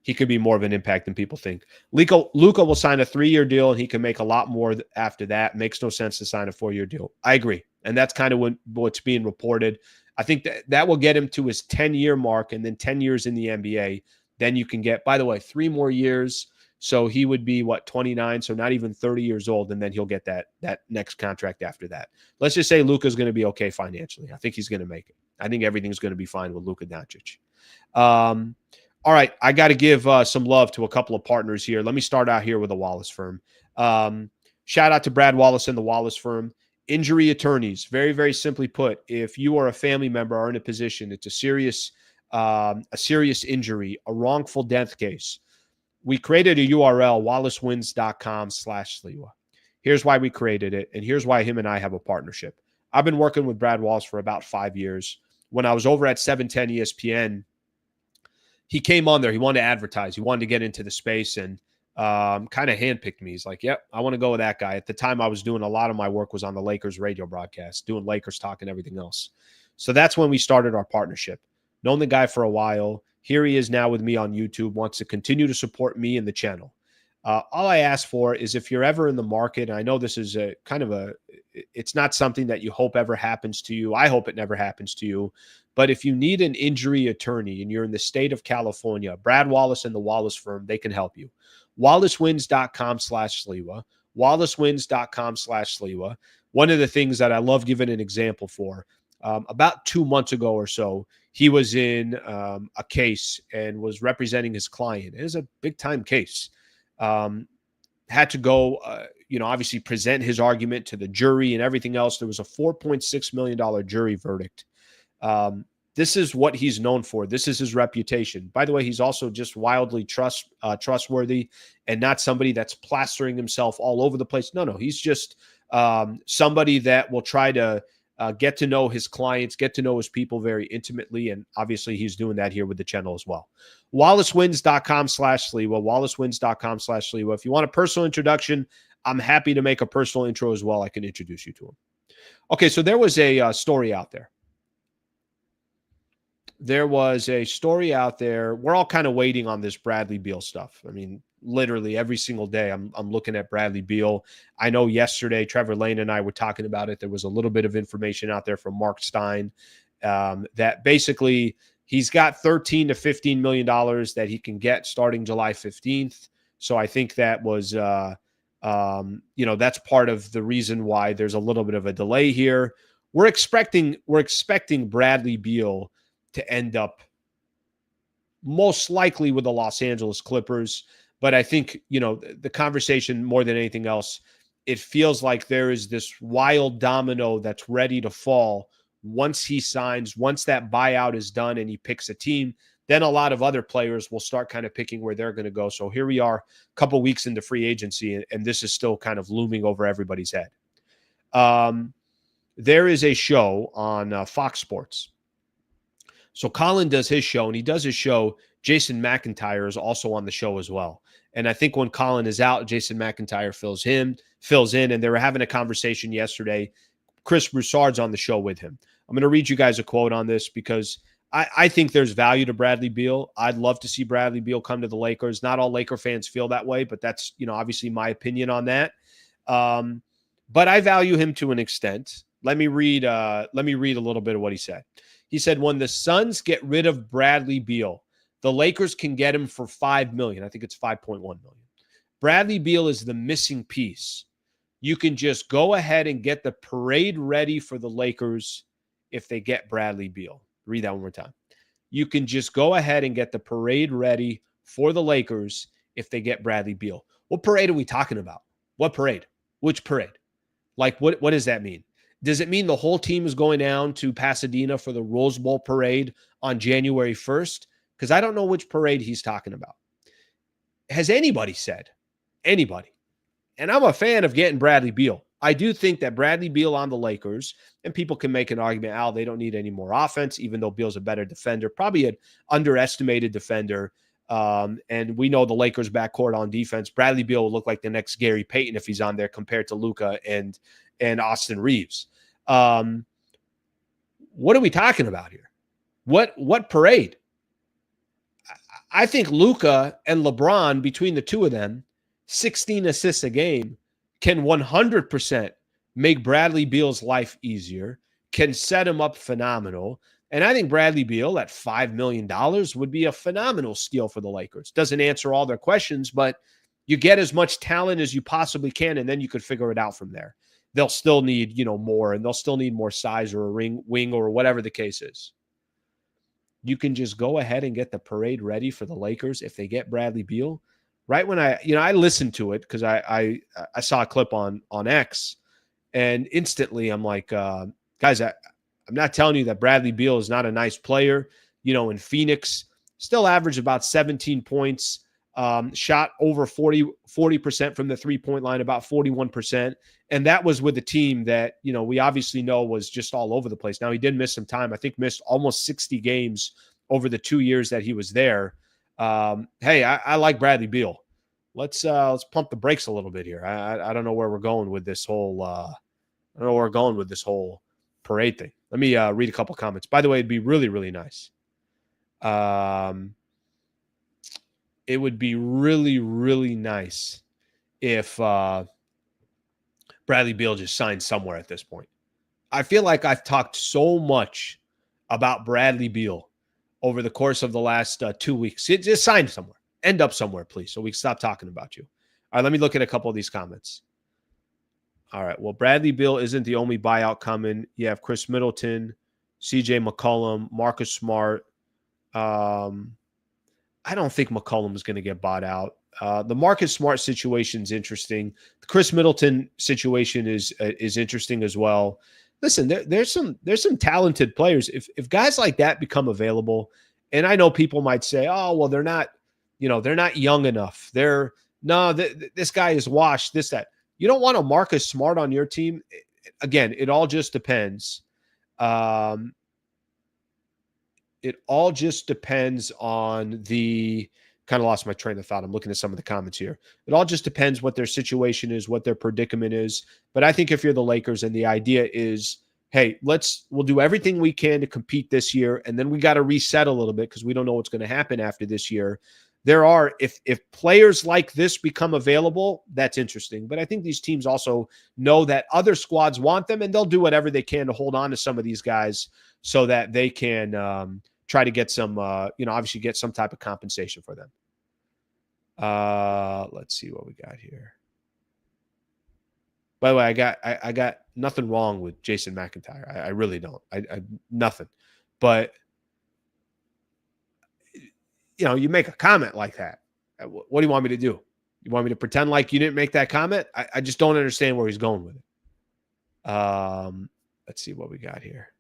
he could be more of an impact than people think. Luka will sign a 3-year deal, and he can make a lot more after that. Makes no sense to sign a 4-year deal. I agree. And that's kind of what's being reported. I think that will get him to his 10-year mark, and then 10 years in the NBA. Then you can get, by the way, 3 more years. So he would be, 29, so not even 30 years old, and then he'll get that next contract after that. Let's just say Luka's going to be okay financially. I think he's going to make it. I think everything's going to be fine with Luka Doncic. All right, I got to give some love to a couple of partners here. Let me start out here with the Wallace firm. Shout out to Brad Wallace and the Wallace firm. Injury attorneys, very, very simply put, if you are a family member or in a position, it's a serious injury, a wrongful death case. We created a URL, wallacewins.com/Sliwa. Here's why we created it, and here's why him and I have a partnership. I've been working with Brad Wallace for about 5 years. When I was over at 710 ESPN, he came on there. He wanted to advertise. He wanted to get into the space and kind of handpicked me. He's like, yep, I want to go with that guy. At the time, I was doing a lot of my work was on the Lakers radio broadcast, doing Lakers talk and everything else. So that's when we started our partnership. Known the guy for a while. Here he is now with me on YouTube, wants to continue to support me and the channel. All I ask for is if you're ever in the market, and I know this is it's not something that you hope ever happens to you. I hope it never happens to you. But if you need an injury attorney and you're in the state of California, Brad Wallace and the Wallace firm, they can help you. wallacewins.com/Sliwa. wallacewins.com/Sliwa. One of the things that I love giving an example for, about 2 months ago or so, he was in a case and was representing his client. It was a big-time case. Had to go, obviously present his argument to the jury and everything else. There was a $4.6 million jury verdict. This is what he's known for. This is his reputation. By the way, he's also just wildly trustworthy and not somebody that's plastering himself all over the place. No, he's just somebody that will try to get to know his clients, get to know his people very intimately. And obviously he's doing that here with the channel as well. wallacewins.com/Sliwa, wallacewins.com/Sliwa. If you want a personal introduction, I'm happy to make a personal intro as well. I can introduce you to him. Okay, so there was a story out there. We're all kind of waiting on this Bradley Beal stuff. I mean, literally every single day I'm looking at Bradley Beal. I know yesterday Trevor Lane and I were talking about it. There was a little bit of information out there from Mark Stein that basically he's got $13 to $15 million that he can get starting July 15th. So I think that was, that's part of the reason why there's a little bit of a delay here. We're expecting Bradley Beal to end up most likely with the Los Angeles Clippers. But I think, the conversation more than anything else, it feels like there is this wild domino that's ready to fall once he signs, once that buyout is done and he picks a team. Then a lot of other players will start kind of picking where they're going to go. So here we are a couple weeks into free agency, and this is still kind of looming over everybody's head. There is a show on Fox Sports. So Colin does his show, and he does his show. Jason McIntyre is also on the show as well. And I think when Colin is out, Jason McIntyre fills in, and they were having a conversation yesterday. Chris Broussard's on the show with him. I'm going to read you guys a quote on this because I think there's value to Bradley Beal. I'd love to see Bradley Beal come to the Lakers. Not all Laker fans feel that way, but that's, obviously my opinion on that. But I value him to an extent. Let me read a little bit of what he said. He said, when the Suns get rid of Bradley Beal, the Lakers can get him for $5 million. I think it's $5.1 million. Bradley Beal is the missing piece. You can just go ahead and get the parade ready for the Lakers if they get Bradley Beal. Read that one more time. You can just go ahead and get the parade ready for the Lakers if they get Bradley Beal. What parade are we talking about? What parade? Which parade? Like, what does that mean? Does it mean the whole team is going down to Pasadena for the Rose Bowl parade on January 1st? Because I don't know which parade he's talking about. Has anybody said? Anybody? And I'm a fan of getting Bradley Beal. I do think that Bradley Beal on the Lakers, and people can make an argument, they don't need any more offense, even though Beal's a better defender, probably an underestimated defender. And we know the Lakers backcourt on defense. Bradley Beal will look like the next Gary Payton if he's on there compared to Luka and Austin Reeves. What are we talking about here? What parade? I think Luka and LeBron, between the two of them, 16 assists a game, can 100% make Bradley Beal's life easier, can set him up phenomenal. And I think Bradley Beal at $5 million would be a phenomenal steal for the Lakers. Doesn't answer all their questions, but you get as much talent as you possibly can, and then you could figure it out from there. They'll still need, more, and they'll still need more size or a wing or whatever the case is. You can just go ahead and get the parade ready for the Lakers if they get Bradley Beal. Right when I listened to it because I saw a clip on X, and instantly I'm like, guys, I'm not telling you that Bradley Beal is not a nice player. In Phoenix, still averaged about 17 points, shot over 40% from the three-point line, about 41%. And that was with a team that, we obviously know was just all over the place. Now, he did miss some time. I think missed almost 60 games over the 2 years that he was there. Hey, I like Bradley Beal. Let's pump the brakes a little bit here. I don't know where we're going with this whole parade thing. Let me read a couple comments. By the way, it'd be really, really nice. It would be really, really nice if Bradley Beal just signed somewhere at this point. I feel like I've talked so much about Bradley Beal over the course of the last 2 weeks. Just sign somewhere. End up somewhere, please, so we can stop talking about you. All right, let me look at a couple of these comments. All right, well, Bradley Beal isn't the only buyout coming. You have Chris Middleton, CJ McCollum, Marcus Smart. I don't think McCollum is going to get bought out. The Marcus Smart situation is interesting. The Chris Middleton situation is interesting as well. Listen, there's some talented players. If guys like that become available, and I know people might say, oh, well, they're not young enough. This guy is washed, this, that. You don't want a Marcus Smart on your team. Again, it all just depends. It all just depends on the kind of lost my train of thought. I'm looking at some of the comments here. It all just depends what their situation is, what their predicament is. But I think if you're the Lakers and the idea is, hey, we'll do everything we can to compete this year, and then we got to reset a little bit because we don't know what's going to happen after this year. If players like this become available, that's interesting. But I think these teams also know that other squads want them, and they'll do whatever they can to hold on to some of these guys so that they can try to get some, obviously get some type of compensation for them. Let's see what we got here. By the way, I got nothing wrong with Jason McIntyre. I really don't. I nothing. But you make a comment like that. What do you want me to do? You want me to pretend like you didn't make that comment? I just don't understand where he's going with it. Let's see what we got here.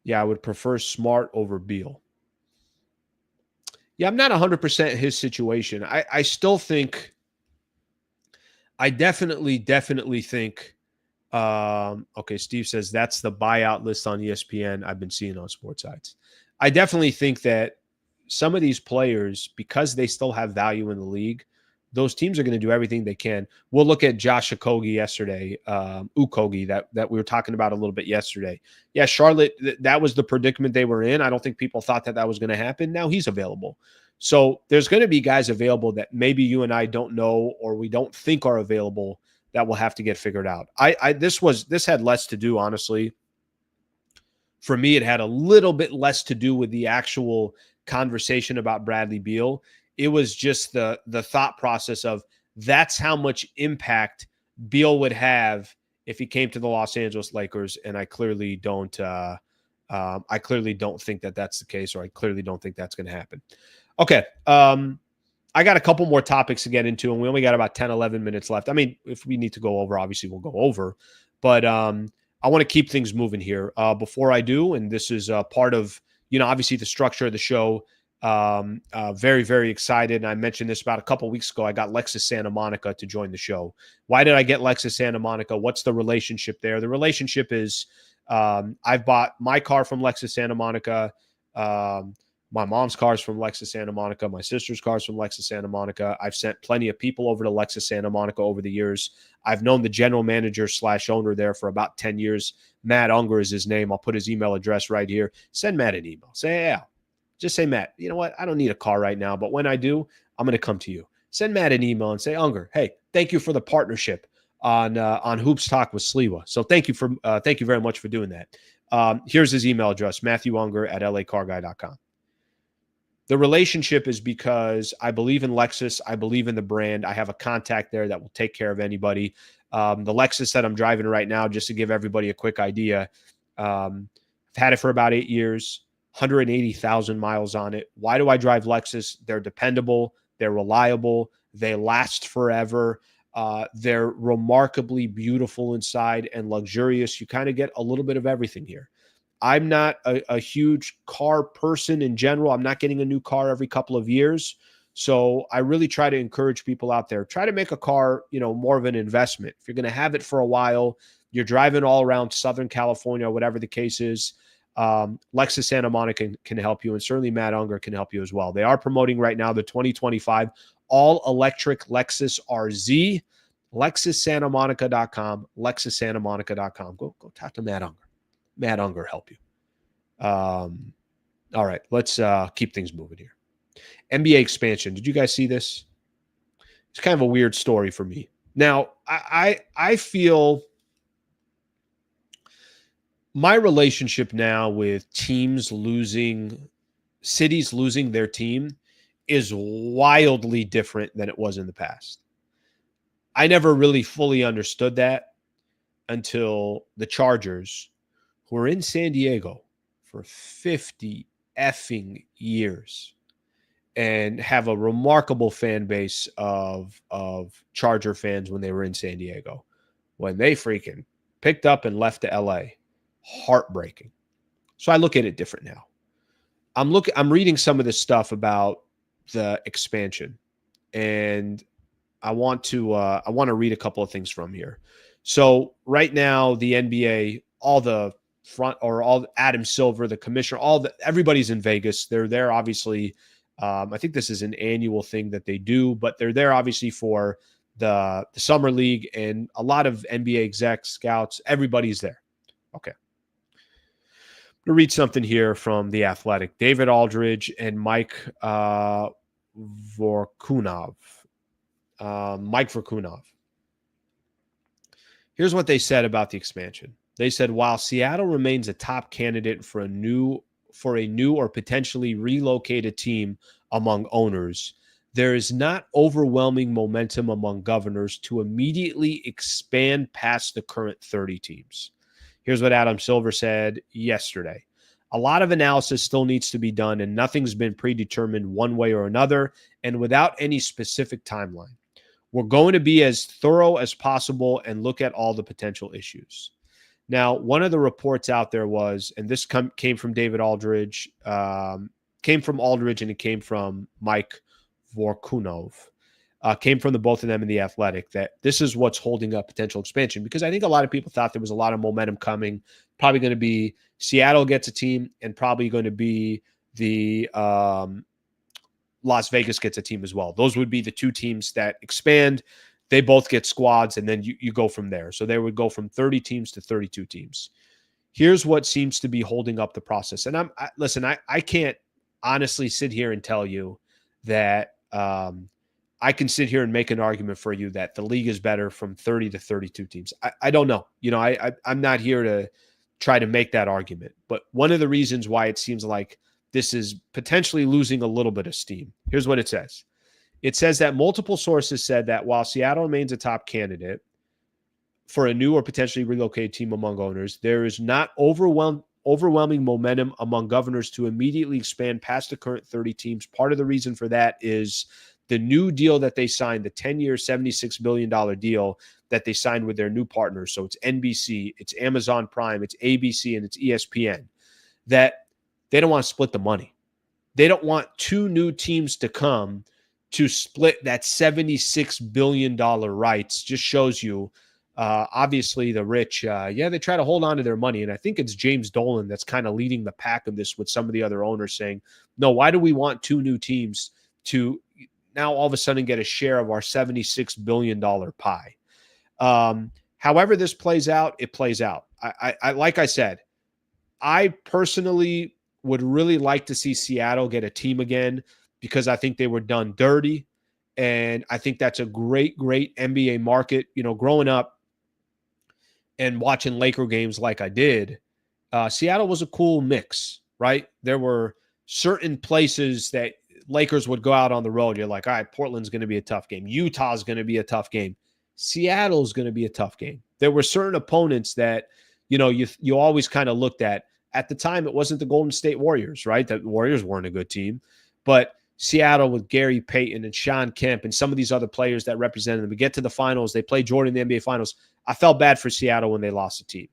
Yeah, I would prefer Smart over Beal. Yeah, I'm not 100% his situation. I still think, I definitely think, okay, Steve says that's the buyout list on ESPN I've been seeing on sports sites. I definitely think that some of these players, because they still have value in the league, those teams are going to do everything they can. We'll look at Josh Okogie yesterday, Okogie, that we were talking about a little bit yesterday. Yeah, Charlotte, that was the predicament they were in. I don't think people thought that was going to happen. Now he's available. So there's going to be guys available that maybe you and I don't know or we don't think are available that will have to get figured out. This had less to do, honestly. For me, it had a little bit less to do with the actual conversation about Bradley Beal. It was just the thought process of that's how much impact Beal would have if he came to the Los Angeles Lakers, and I clearly don't think that that's the case, or I clearly don't think that's going to happen. Okay, I got a couple more topics to get into, and we only got about 10, 11 minutes left. I mean, if we need to go over, obviously we'll go over, but I want to keep things moving here. Before I do, and this is part of, obviously the structure of the show, very, very excited. And I mentioned this about a couple weeks ago. I got Lexus Santa Monica to join the show. Why did I get Lexus Santa Monica? What's the relationship there? The relationship is I've bought my car from Lexus Santa Monica. My mom's car's from Lexus Santa Monica. My sister's car's from Lexus Santa Monica. I've sent plenty of people over to Lexus Santa Monica over the years. I've known the general manager / owner there for about 10 years. Matt Unger is his name. I'll put his email address right here. Send Matt an email. Say, hey, Al, just say, Matt, you know what? I don't need a car right now, but when I do, I'm going to come to you. Send Matt an email and say, Unger, hey, thank you for the partnership. on Hoops Talk with Sliwa. So thank you very much for doing that. Here's his email address, MatthewUnger@LACarGuy.com. The relationship is because I believe in Lexus. I believe in the brand. I have a contact there that will take care of anybody. The Lexus that I'm driving right now, just to give everybody a quick idea, I've had it for about 8 years, 180,000 miles on it. Why do I drive Lexus? They're dependable. They're reliable. They last forever. They're remarkably beautiful inside and luxurious. You kind of get a little bit of everything here. I'm not a huge car person in general. I'm not getting a new car every couple of years. So I really try to encourage people out there, try to make a car, more of an investment. If you're going to have it for a while, you're driving all around Southern California, whatever the case is, Lexus Santa Monica can help you. And certainly Matt Unger can help you as well. They are promoting right now the 2025 all-electric Lexus RZ, LexusSantaMonica.com, LexusSantaMonica.com. Go talk to Matt Unger. Matt Unger help you. All right, let's keep things moving here. NBA expansion. Did you guys see this? It's kind of a weird story for me. Now, I feel my relationship now with cities losing their team is wildly different than it was in the past. I never really fully understood that until the Chargers, who were in San Diego for 50 effing years and have a remarkable fan base of Charger fans when they were in San Diego, when they freaking picked up and left to LA, heartbreaking. So I look at it different now. I'm reading some of this stuff about the expansion, and I want to read a couple of things from here. So right now, the NBA, all Adam Silver, the commissioner, everybody's in Vegas. They're there, obviously. I think this is an annual thing that they do, but they're there obviously for the summer league, and a lot of NBA execs, scouts, everybody's there. Okay. I'm going to read something here from The Athletic. David Aldridge and Mike Vorkunov. Here's what they said about the expansion. They said, while Seattle remains a top candidate for a new or potentially relocated team among owners, there is not overwhelming momentum among governors to immediately expand past the current 30 teams. Here's what Adam Silver said yesterday. A lot of analysis still needs to be done, and nothing's been predetermined one way or another, and without any specific timeline. We're going to be as thorough as possible and look at all the potential issues. Now, one of the reports out there was, and this came from David Aldridge, and it came from Mike Vorkunov, came from the both of them in The Athletic, that this is what's holding up potential expansion, because I think a lot of people thought there was a lot of momentum coming. Probably going to be Seattle gets a team, and probably going to be the Las Vegas gets a team as well. Those would be the two teams that expand. They both get squads, and then you go from there. So they would go from 30 teams to 32 teams. Here's what seems to be holding up the process. And I can't honestly sit here and tell you that I can sit here and make an argument for you that the league is better from 30 to 32 teams. I don't know. I'm not here to try to make that argument. But one of the reasons why it seems like this is potentially losing a little bit of steam. Here's what it says. It says that multiple sources said that while Seattle remains a top candidate for a new or potentially relocated team among owners, there is not overwhelming momentum among governors to immediately expand past the current 30 teams. Part of the reason for that is the new deal that they signed, the 10-year, $76 billion deal that they signed with their new partners. So it's NBC, it's Amazon Prime, it's ABC, and it's ESPN, that they don't want to split the money. They don't want two new teams to come to split that $76 billion rights. Just shows you, obviously, the rich, they try to hold on to their money. And I think it's James Dolan that's kind of leading the pack of this with some of the other owners saying, no, why do we want two new teams to now all of a sudden get a share of our $76 billion pie? However this plays out, it plays out. I like I said, I personally would really like to see Seattle get a team again, because I think they were done dirty. And I think that's a great, great NBA market. Growing up, and watching Laker games like I did, Seattle was a cool mix, right? There were certain places that Lakers would go out on the road. You're like, all right, Portland's going to be a tough game. Utah's going to be a tough game. Seattle's going to be a tough game. There were certain opponents that, you always kind of looked at. At the time, it wasn't the Golden State Warriors, right? The Warriors weren't a good team. But Seattle with Gary Payton and Sean Kemp and some of these other players that represented them. We get to the finals. They play Jordan in the NBA Finals. I felt bad for Seattle when they lost the team.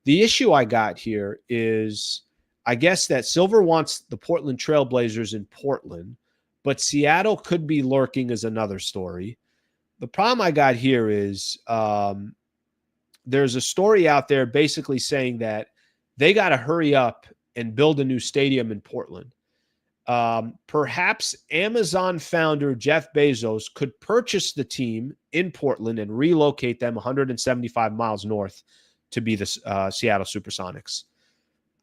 The issue I got here is I guess that Silver wants the Portland Trailblazers in Portland, but Seattle could be lurking as another story. The problem I got here is there's a story out there basically saying that they got to hurry up and build a new stadium in Portland. Perhaps Amazon founder Jeff Bezos could purchase the team in Portland and relocate them 175 miles north to be the Seattle Supersonics.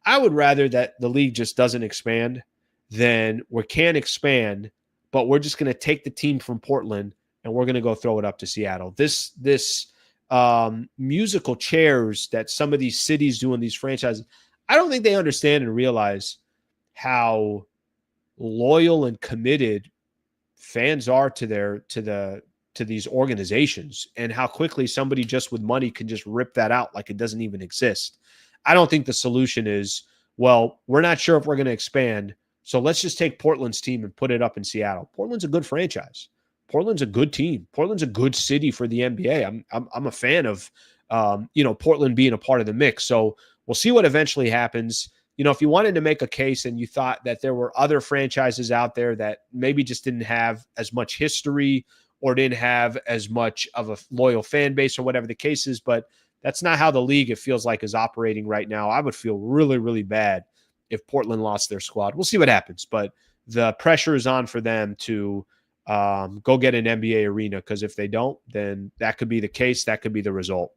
I would rather that the league just doesn't expand than we can't expand, but we're just going to take the team from Portland and we're going to go throw it up to Seattle. This musical chairs that some of these cities do in these franchises, I don't think they understand and realize how loyal and committed fans are to these organizations and how quickly somebody just with money can just rip that out like it doesn't even exist. I don't think the solution is, well, we're not sure if we're going to expand, so let's just take Portland's team and put it up in Seattle. Portland's a good franchise. Portland's a good team. Portland's a good city for the NBA. I'm a fan of Portland being a part of the mix. So we'll see what eventually happens. If you wanted to make a case and you thought that there were other franchises out there that maybe just didn't have as much history or didn't have as much of a loyal fan base or whatever the case is, but that's not how the league, it feels like, is operating right now. I would feel really, really bad if Portland lost their squad. We'll see what happens, but the pressure is on for them to go get an NBA arena, because if they don't, then that could be the case. That could be the result.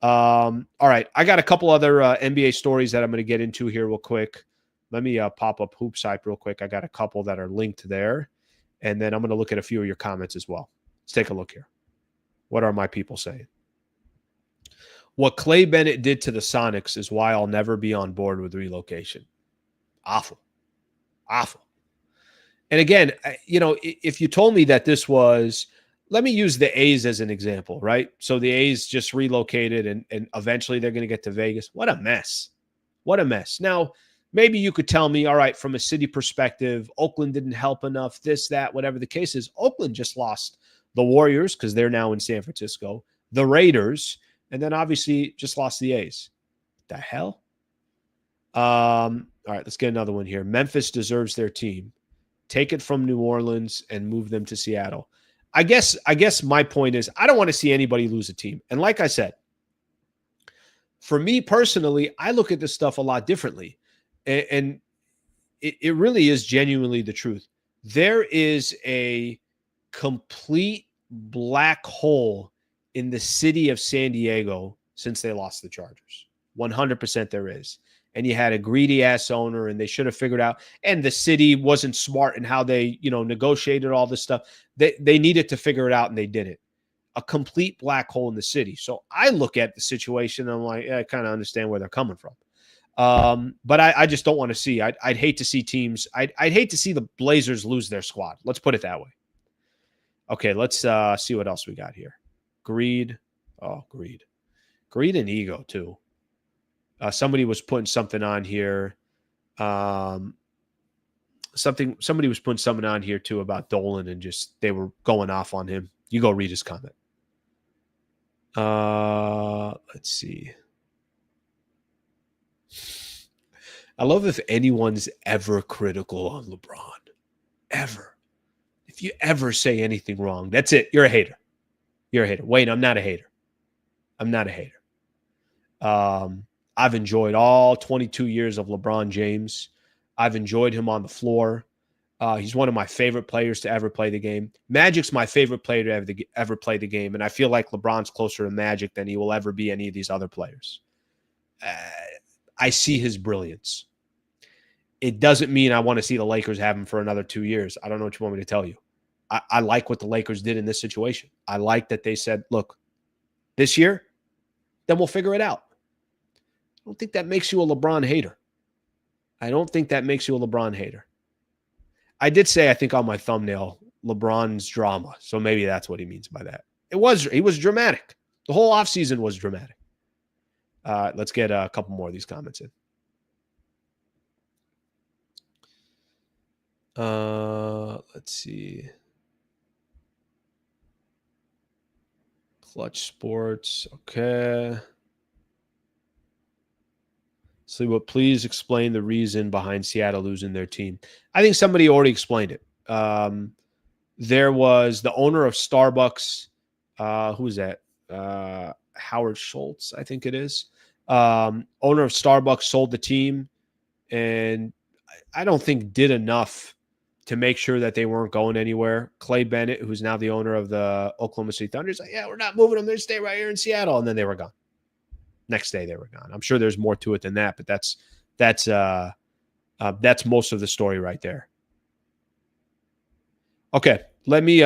All right. I got a couple other NBA stories that I'm going to get into here real quick. Let me pop up Hoops Hype real quick. I got a couple that are linked there, and then I'm going to look at a few of your comments as well. Let's take a look here. What are my people saying? What Clay Bennett did to the Sonics is why I'll never be on board with relocation. Awful. Awful. And again, if you told me that this was, let me use the A's as an example, right? So the A's just relocated and eventually they're going to get to Vegas. What a mess. What a mess. Now, maybe you could tell me, all right, from a city perspective, Oakland didn't help enough, this, that, whatever the case is. Oakland just lost the Warriors because they're now in San Francisco, the Raiders, and then obviously just lost the A's. The hell? All right, let's get another one here. Memphis deserves their team. Take it from New Orleans and move them to Seattle. I guess my point is I don't want to see anybody lose a team. And like I said, for me personally, I look at this stuff a lot differently. And it really is genuinely the truth. There is a complete black hole in the city of San Diego since they lost the Chargers. 100% there is. And you had a greedy ass owner, and they should have figured out, and the city wasn't smart in how they, negotiated all this stuff. They needed to figure it out, and they didn't. A complete black hole in the city. So I look at the situation and I'm like, I kind of understand where they're coming from. But I just don't want to see, I'd hate to see teams. I'd hate to see the Blazers lose their squad. Let's put it that way. Okay. Let's see what else we got here. Greed. Oh, greed and ego too. Somebody was putting something on here. Somebody was putting something on here too about Dolan, and just they were going off on him. You go read his comment. Let's see. I love if anyone's ever critical on LeBron. Ever. If you ever say anything wrong, that's it. You're a hater. You're a hater. Wait, I'm not a hater. I'm not a hater. I've enjoyed all 22 years of LeBron James. I've enjoyed him on the floor. He's one of my favorite players to ever play the game. Magic's my favorite player to ever play the game, and I feel like LeBron's closer to Magic than he will ever be any of these other players. I see his brilliance. It doesn't mean I want to see the Lakers have him for another 2 years. I don't know what you want me to tell you. I like what the Lakers did in this situation. I like that they said, look, this year, then we'll figure it out. I don't think that makes you a LeBron hater. I don't think that makes you a LeBron hater. I did say, I think on my thumbnail, LeBron's drama. So maybe that's what he means by that. He was dramatic. The whole offseason was dramatic. Let's get a couple more of these comments in. Let's see. Clutch Sports. Okay. Sliwa, please explain the reason behind Seattle losing their team. I think somebody already explained it. There was the owner of Starbucks. Who is that? Howard Schultz, I think it is. Owner of Starbucks sold the team and I don't think did enough to make sure that they weren't going anywhere. Clay Bennett, who's now the owner of the Oklahoma City Thunder, is like, yeah, we're not moving them. They stay right here in Seattle. And then they were gone. Next day they were gone. I'm sure there's more to it than that, but that's most of the story right there. Okay, let me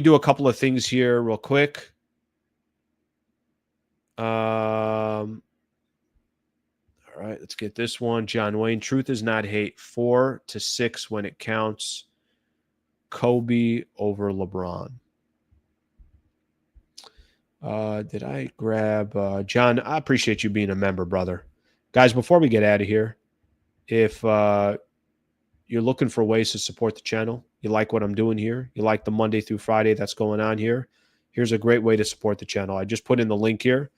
do a couple of things here real quick. All right, let's get this one. John Wayne, truth is not hate. 4-6 when it counts. Kobe over LeBron. Did I grab John? I appreciate you being a member, brother. Guys, before we get out of here, if you're looking for ways to support the channel, you like what I'm doing here, you like the Monday through Friday that's going on here, here's a great way to support the channel. I just put in the link here.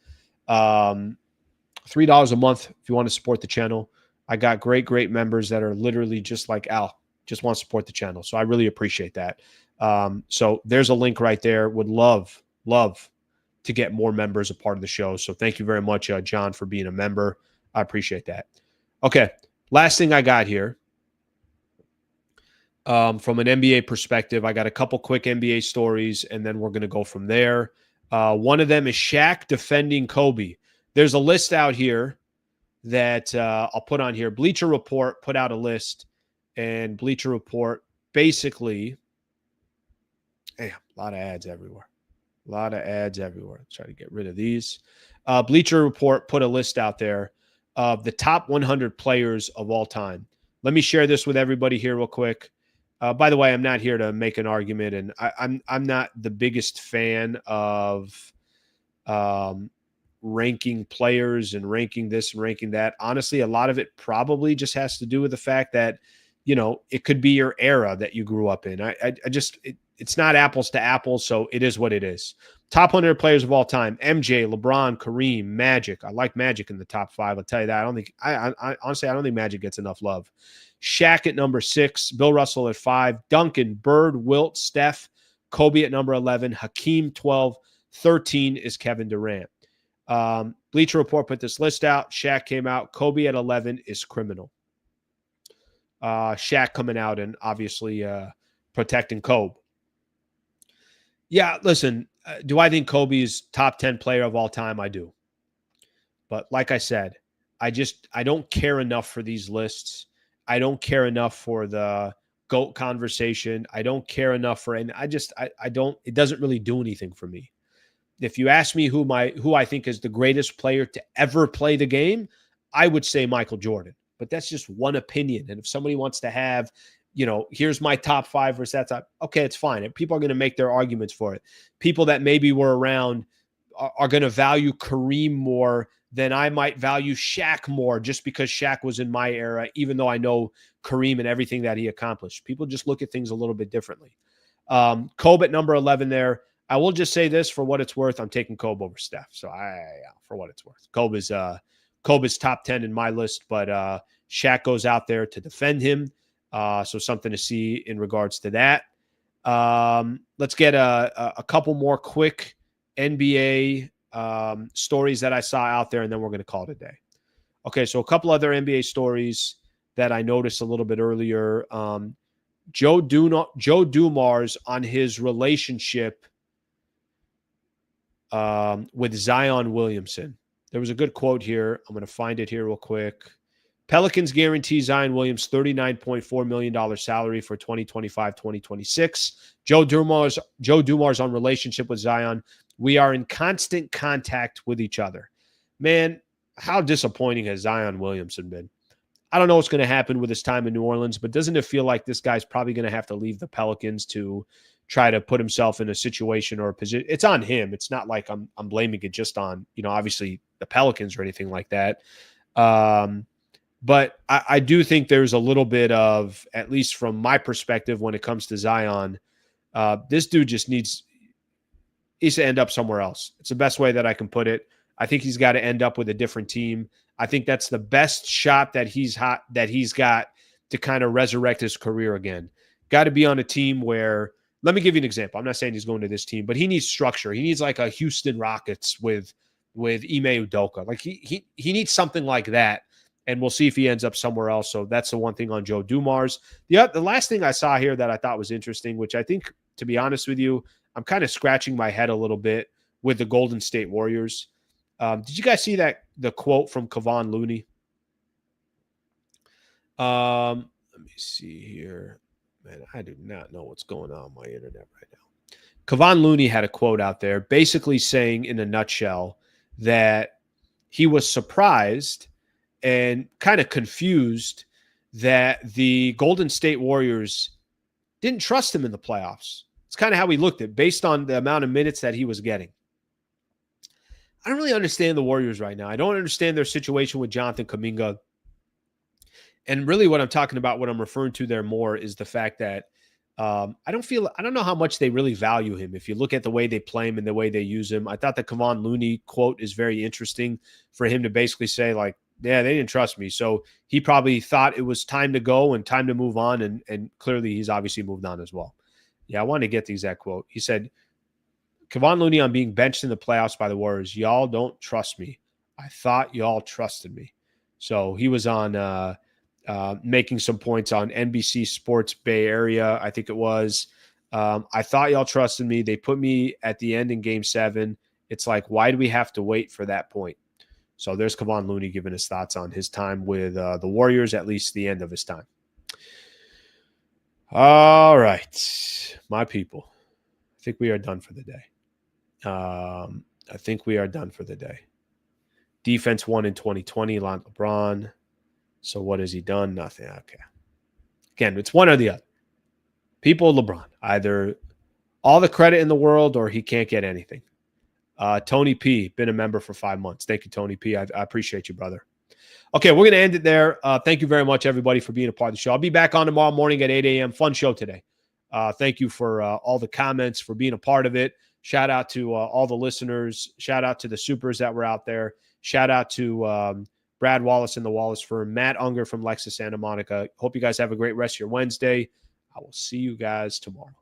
$3 a month if you want to support the channel. I got great members that are literally just like Al, just want to support the channel. So I really appreciate that. So there's a link right there. Would love to get more members a part of the show. So thank you very much, John, for being a member. I appreciate that. Okay, last thing I got here. From an NBA perspective, I got a couple quick NBA stories, and then we're going to go from there. One of them is Shaq defending Kobe. There's a list out here that I'll put on here. Bleacher Report put out a list, and Bleacher Report basically, a lot of ads everywhere. Let's try to get rid of these. Bleacher Report put a list out there of the top 100 players of all time. Let me share this with everybody here real quick. By the way, I'm not here to make an argument, and I'm not the biggest fan of ranking players and ranking this and ranking that. Honestly, a lot of it probably just has to do with the fact that, you know, it could be your era that you grew up in. It's not apples to apples, so it is what it is. Top 100 players of all time: MJ, LeBron, Kareem, Magic. I like Magic in the top 5. I'll tell you that. Honestly, I don't think Magic gets enough love. Shaq at number 6, Bill Russell at 5, Duncan, Bird, Wilt, Steph, Kobe at number 11, Hakeem 12, 13 is Kevin Durant. Bleacher Report put this list out. Shaq came out. Kobe at 11 is criminal. Shaq coming out and obviously protecting Kobe. Yeah, listen, do I think Kobe's top 10 player of all time? I do. But like I said, I don't care enough for these lists. I don't care enough for the GOAT conversation. I don't care enough for, and I don't, it doesn't really do anything for me. If you ask me who I think is the greatest player to ever play the game, I would say Michael Jordan. But that's just one opinion. And if somebody wants to have, you know, here's my top 5 versus that top, okay, it's fine. And people are going to make their arguments for it. People that maybe were around are going to value Kareem more than I might value Shaq more just because Shaq was in my era, even though I know Kareem and everything that he accomplished. People just look at things a little bit differently. Kobe at number 11 there. I will just say this, for what it's worth, I'm taking Kobe over Steph. So for what it's worth, Kobe's top 10 in my list, but Shaq goes out there to defend him. So something to see in regards to that. Let's get a couple more quick NBA stories that I saw out there, and then we're going to call it a day. Okay, so a couple other NBA stories that I noticed a little bit earlier. Joe Dumars on his relationship with Zion Williamson. There was a good quote here. I'm going to find it here real quick. Pelicans guarantee Zion Williams $39.4 million salary for 2025-2026. Joe Dumars on relationship with Zion. We are in constant contact with each other. man, how disappointing has Zion Williamson been? I don't know what's going to happen with his time in New Orleans, but doesn't it feel like this guy's probably going to have to leave the Pelicans to try to put himself in a situation or a position? It's on him. It's not like I'm blaming it just on, obviously the Pelicans or anything like that. But I do think there's a little bit of, at least from my perspective, when it comes to Zion, this dude just needs to end up somewhere else. It's the best way that I can put it. I think he's got to end up with a different team. I think that's the best shot that he's got to kind of resurrect his career again. Got to be on a team where, let me give you an example. I'm not saying he's going to this team, but he needs structure. He needs like a Houston Rockets with Ime Udoka. Like he needs something like that. And we'll see if he ends up somewhere else. So that's the one thing on Joe Dumars. The last thing I saw here that I thought was interesting, which I think, to be honest with you, I'm kind of scratching my head a little bit with the Golden State Warriors. Did you guys see the quote from Kevon Looney? Let me see here. Man, I do not know what's going on my internet right now. Kevon Looney had a quote out there basically saying in a nutshell that he was surprised and kind of confused that the Golden State Warriors didn't trust him in the playoffs. It's kind of how he looked at it based on the amount of minutes that he was getting. I don't really understand the Warriors right now. I don't understand their situation with Jonathan Kuminga. And really what I'm talking about, what I'm referring to there more is the fact that I don't know how much they really value him. If you look at the way they play him and the way they use him, I thought the Kevon Looney quote is very interesting for him to basically say, like, yeah, they didn't trust me. So he probably thought it was time to go and time to move on. And clearly he's obviously moved on as well. Yeah, I want to get the exact quote. He said, Kevon Looney on being benched in the playoffs by the Warriors. Y'all don't trust me. I thought y'all trusted me. So he was on making some points on NBC Sports Bay Area, I think it was. I thought y'all trusted me. They put me at the end in Game 7. It's like, why do we have to wait for that point? So there's Kevon Looney giving his thoughts on his time with the Warriors, at least the end of his time. All right, my people. I think we are done for the day. Defense won in 2020, LeBron. So what has he done? Nothing. Okay. Again, it's one or the other. People, LeBron, either all the credit in the world or he can't get anything. Tony P, been a member for 5 months. Thank you, Tony P. I appreciate you, brother. Okay, we're going to end it there. Thank you very much, everybody, for being a part of the show. I'll be back on tomorrow morning at 8 a.m. Fun show today. Thank you for all the comments, for being a part of it. Shout out to all the listeners. Shout out to the supers that were out there. Shout out to Brad Wallace and the Wallace firm, Matt Unger from Lexus Santa Monica. Hope you guys have a great rest of your Wednesday. I will see you guys tomorrow.